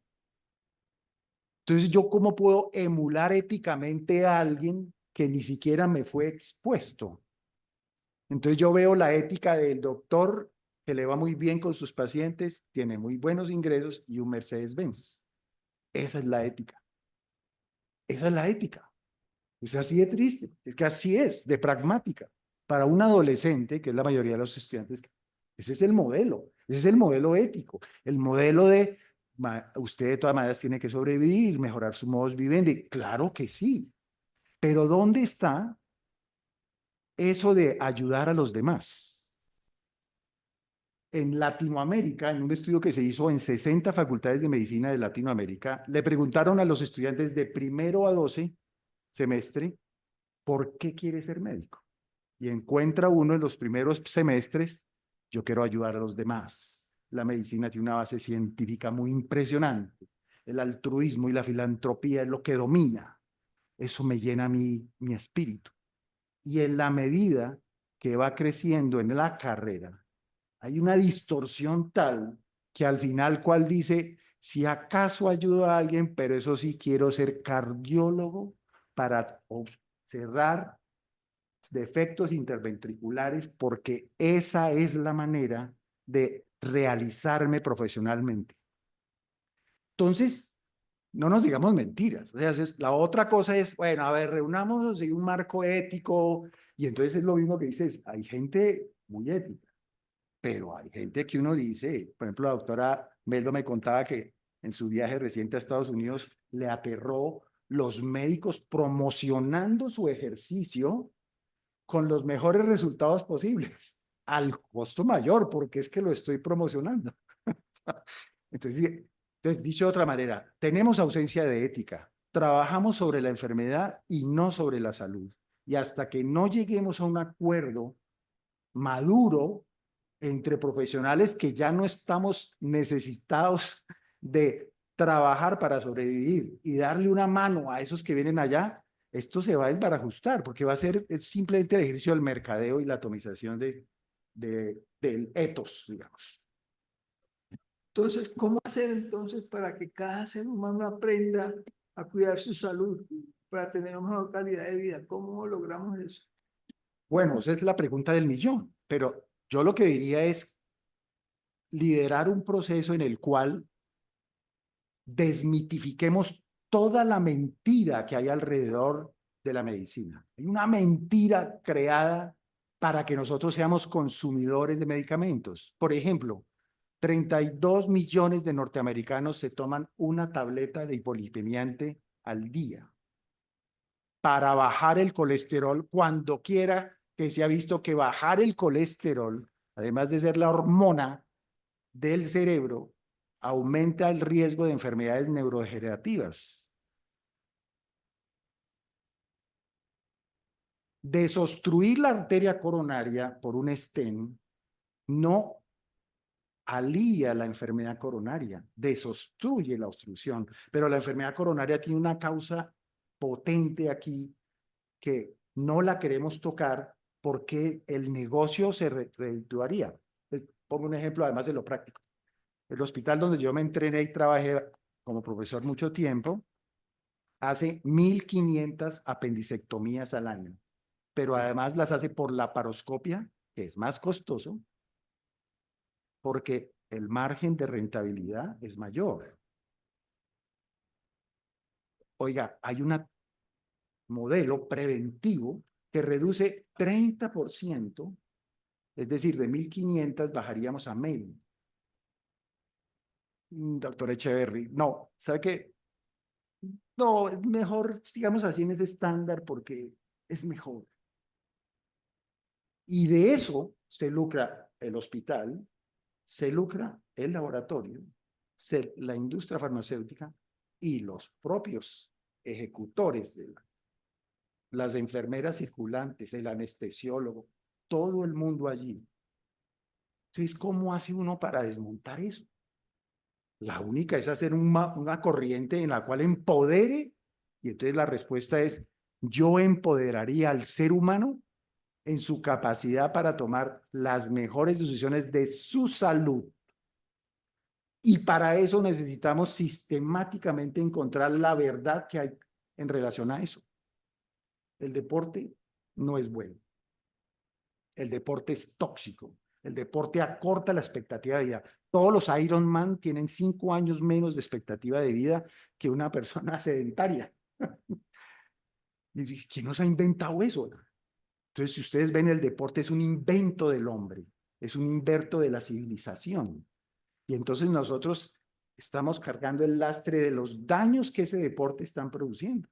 Entonces, ¿yo cómo puedo emular éticamente a alguien que ni siquiera me fue expuesto? Entonces, yo veo la ética del doctor que le va muy bien con sus pacientes, tiene muy buenos ingresos y un Mercedes-Benz. Esa es la ética. Esa es la ética. Es así de triste. Es que así es, de pragmática. Para un adolescente, que es la mayoría de los estudiantes, ese es el modelo. Ese es el modelo ético. El modelo de usted de todas maneras tiene que sobrevivir, mejorar su modo de vivendi. Claro que sí. Pero ¿dónde está eso de ayudar a los demás? En Latinoamérica, en un estudio que se hizo en 60 facultades de medicina de Latinoamérica, le preguntaron a los estudiantes de primero a 12 semestre, ¿por qué quiere ser médico? Y encuentra uno en los primeros semestres, yo quiero ayudar a los demás. La medicina tiene una base científica muy impresionante. El altruismo y la filantropía es lo que domina. Eso me llena mi espíritu. Y en la medida que va creciendo en la carrera, hay una distorsión tal que al final, ¿cuál dice? Si acaso ayudo a alguien, pero eso sí, quiero ser cardiólogo para cerrar defectos interventriculares, porque esa es la manera de realizarme profesionalmente. Entonces, no nos digamos mentiras. O sea, la otra cosa es, bueno, a ver, reunámonos en un marco ético, y entonces es lo mismo que dices, hay gente muy ética, pero hay gente que uno dice, por ejemplo, la doctora Melo me contaba que en su viaje reciente a Estados Unidos le aterró los médicos promocionando su ejercicio con los mejores resultados posibles, al costo mayor, porque es que lo estoy promocionando. Entonces, dicho de otra manera, tenemos ausencia de ética, trabajamos sobre la enfermedad y no sobre la salud. Y hasta que no lleguemos a un acuerdo maduro entre profesionales que ya no estamos necesitados de trabajar para sobrevivir y darle una mano a esos que vienen allá, esto se va a desbarajustar porque va a ser simplemente el ejercicio del mercadeo y la atomización del ethos, digamos. Entonces, ¿cómo hacer entonces para que cada ser humano aprenda a cuidar su salud, para tener una mejor calidad de vida? ¿Cómo logramos eso? Bueno, esa es la pregunta del millón, pero yo lo que diría es liderar un proceso en el cual desmitifiquemos toda la mentira que hay alrededor de la medicina. Hay una mentira creada para que nosotros seamos consumidores de medicamentos. Por ejemplo, 32 millones de norteamericanos se toman una tableta de hipolipemiante al día para bajar el colesterol cuando quiera que se ha visto que bajar el colesterol, además de ser la hormona del cerebro, aumenta el riesgo de enfermedades neurodegenerativas. Desobstruir la arteria coronaria por un stent no alivia la enfermedad coronaria, desobstruye la obstrucción, pero la enfermedad coronaria tiene una causa potente aquí que no la queremos tocar porque el negocio se redituaría. Pongo un ejemplo además de lo práctico. El hospital donde yo me entrené y trabajé como profesor mucho tiempo hace 1.500 apendicectomías al año, pero además las hace por laparoscopia, que es más costoso, porque el margen de rentabilidad es mayor. Oiga, hay un modelo preventivo que reduce 30%, es decir, de 1.500 bajaríamos a 1.000. Doctor Echeverry, no, ¿sabe qué? No, es mejor, sigamos así en ese estándar porque es mejor. Y de eso se lucra el hospital, se lucra el laboratorio, la industria farmacéutica y los propios ejecutores de las enfermeras circulantes, el anestesiólogo, todo el mundo allí. Entonces, ¿cómo hace uno para desmontar eso? La única es hacer una corriente en la cual empodere, y entonces la respuesta es, yo empoderaría al ser humano en su capacidad para tomar las mejores decisiones de su salud. Y para eso necesitamos sistemáticamente encontrar la verdad que hay en relación a eso. El deporte no es bueno. El deporte es tóxico. El deporte acorta la expectativa de vida. Todos los Ironman tienen 5 años menos de expectativa de vida que una persona sedentaria. ¿Quién nos ha inventado eso? Entonces, si ustedes ven, el deporte es un invento del hombre, es un invento de la civilización. Y entonces nosotros estamos cargando el lastre de los daños que ese deporte están produciendo.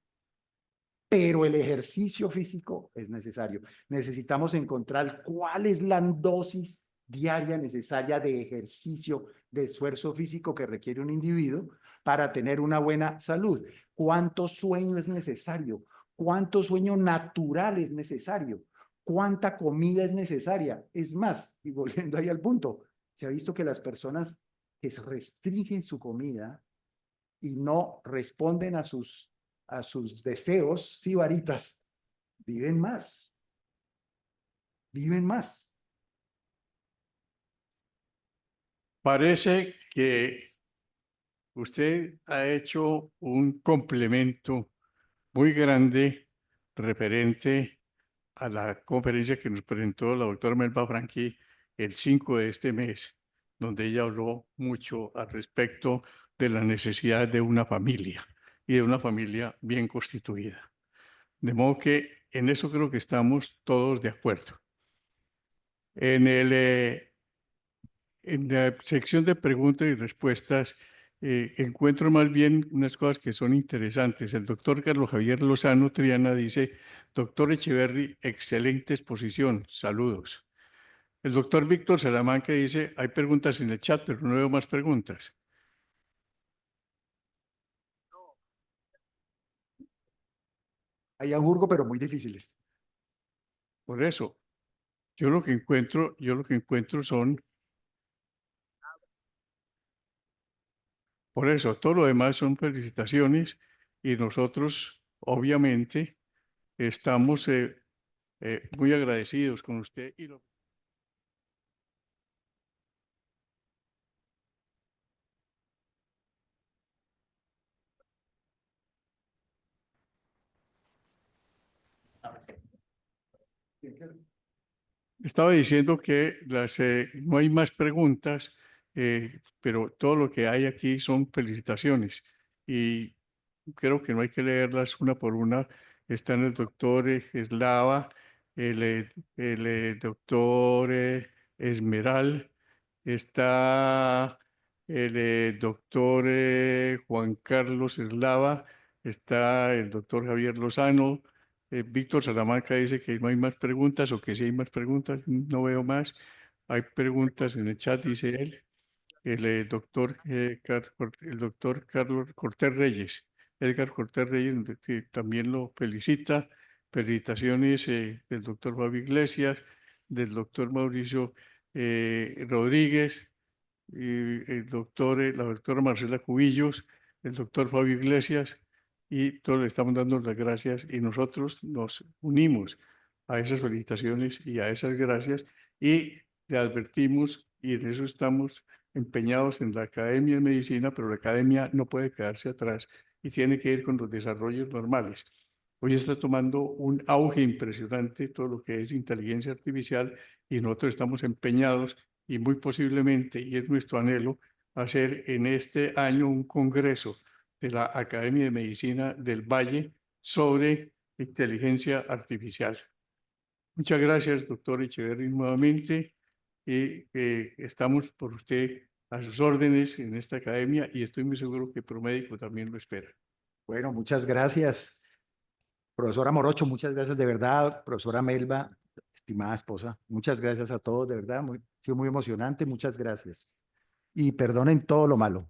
Pero el ejercicio físico es necesario. Necesitamos encontrar cuál es la dosis diaria necesaria de ejercicio, de esfuerzo físico que requiere un individuo para tener una buena salud. ¿Cuánto sueño es necesario? ¿Cuánto sueño natural es necesario? ¿Cuánta comida es necesaria? Es más, y volviendo ahí al punto, se ha visto que las personas que restringen su comida y no responden a sus deseos sibaritas, viven más. Viven más. Parece que usted ha hecho un complemento muy grande referente a la conferencia que nos presentó la doctora Melba Franqui el 5 de este mes, donde ella habló mucho al respecto de la necesidad de una familia y de una familia bien constituida. De modo que en eso creo que estamos todos de acuerdo. En la sección de preguntas y respuestas encuentro más bien unas cosas que son interesantes. El doctor Carlos Javier Lozano Triana dice, doctor Echeverry, excelente exposición, saludos. El doctor Víctor Salamanca dice, hay preguntas en el chat, pero no veo más preguntas. Hay Hamburgo, pero muy difíciles. Por eso, yo lo que encuentro son, por eso, todo lo demás son felicitaciones y nosotros, obviamente, estamos muy agradecidos con usted y lo estaba diciendo que no hay más preguntas, pero todo lo que hay aquí son felicitaciones y creo que no hay que leerlas una por una. Están el doctor Eslava, el doctor Esmeral, está el doctor Juan Carlos Eslava, está el doctor Javier Lozano, Víctor Salamanca dice que no hay más preguntas o que sí hay más preguntas, no veo más. Hay preguntas en el chat, dice él. El doctor el doctor Carlos Cortés Reyes, Edgar Cortés Reyes, que también lo felicita. Felicitaciones del doctor Fabio Iglesias, del doctor Mauricio Rodríguez, la doctora Marcela Cubillos, el doctor Fabio Iglesias, y todos le estamos dando las gracias y nosotros nos unimos a esas felicitaciones y a esas gracias y le advertimos y en eso estamos empeñados en la Academia de Medicina, pero la Academia no puede quedarse atrás y tiene que ir con los desarrollos normales. Hoy está tomando un auge impresionante todo lo que es inteligencia artificial y nosotros estamos empeñados y muy posiblemente, y es nuestro anhelo, hacer en este año un congreso de la Academia de Medicina del Valle sobre inteligencia artificial. Muchas gracias, doctor Echeverri, nuevamente. Y estamos por usted a sus órdenes en esta academia y estoy muy seguro que Promédico también lo espera. Bueno, muchas gracias. Profesora Morocho, muchas gracias de verdad. Profesora Melba, estimada esposa, muchas gracias a todos, de verdad. Ha sido muy emocionante, muchas gracias. Y perdonen todo lo malo.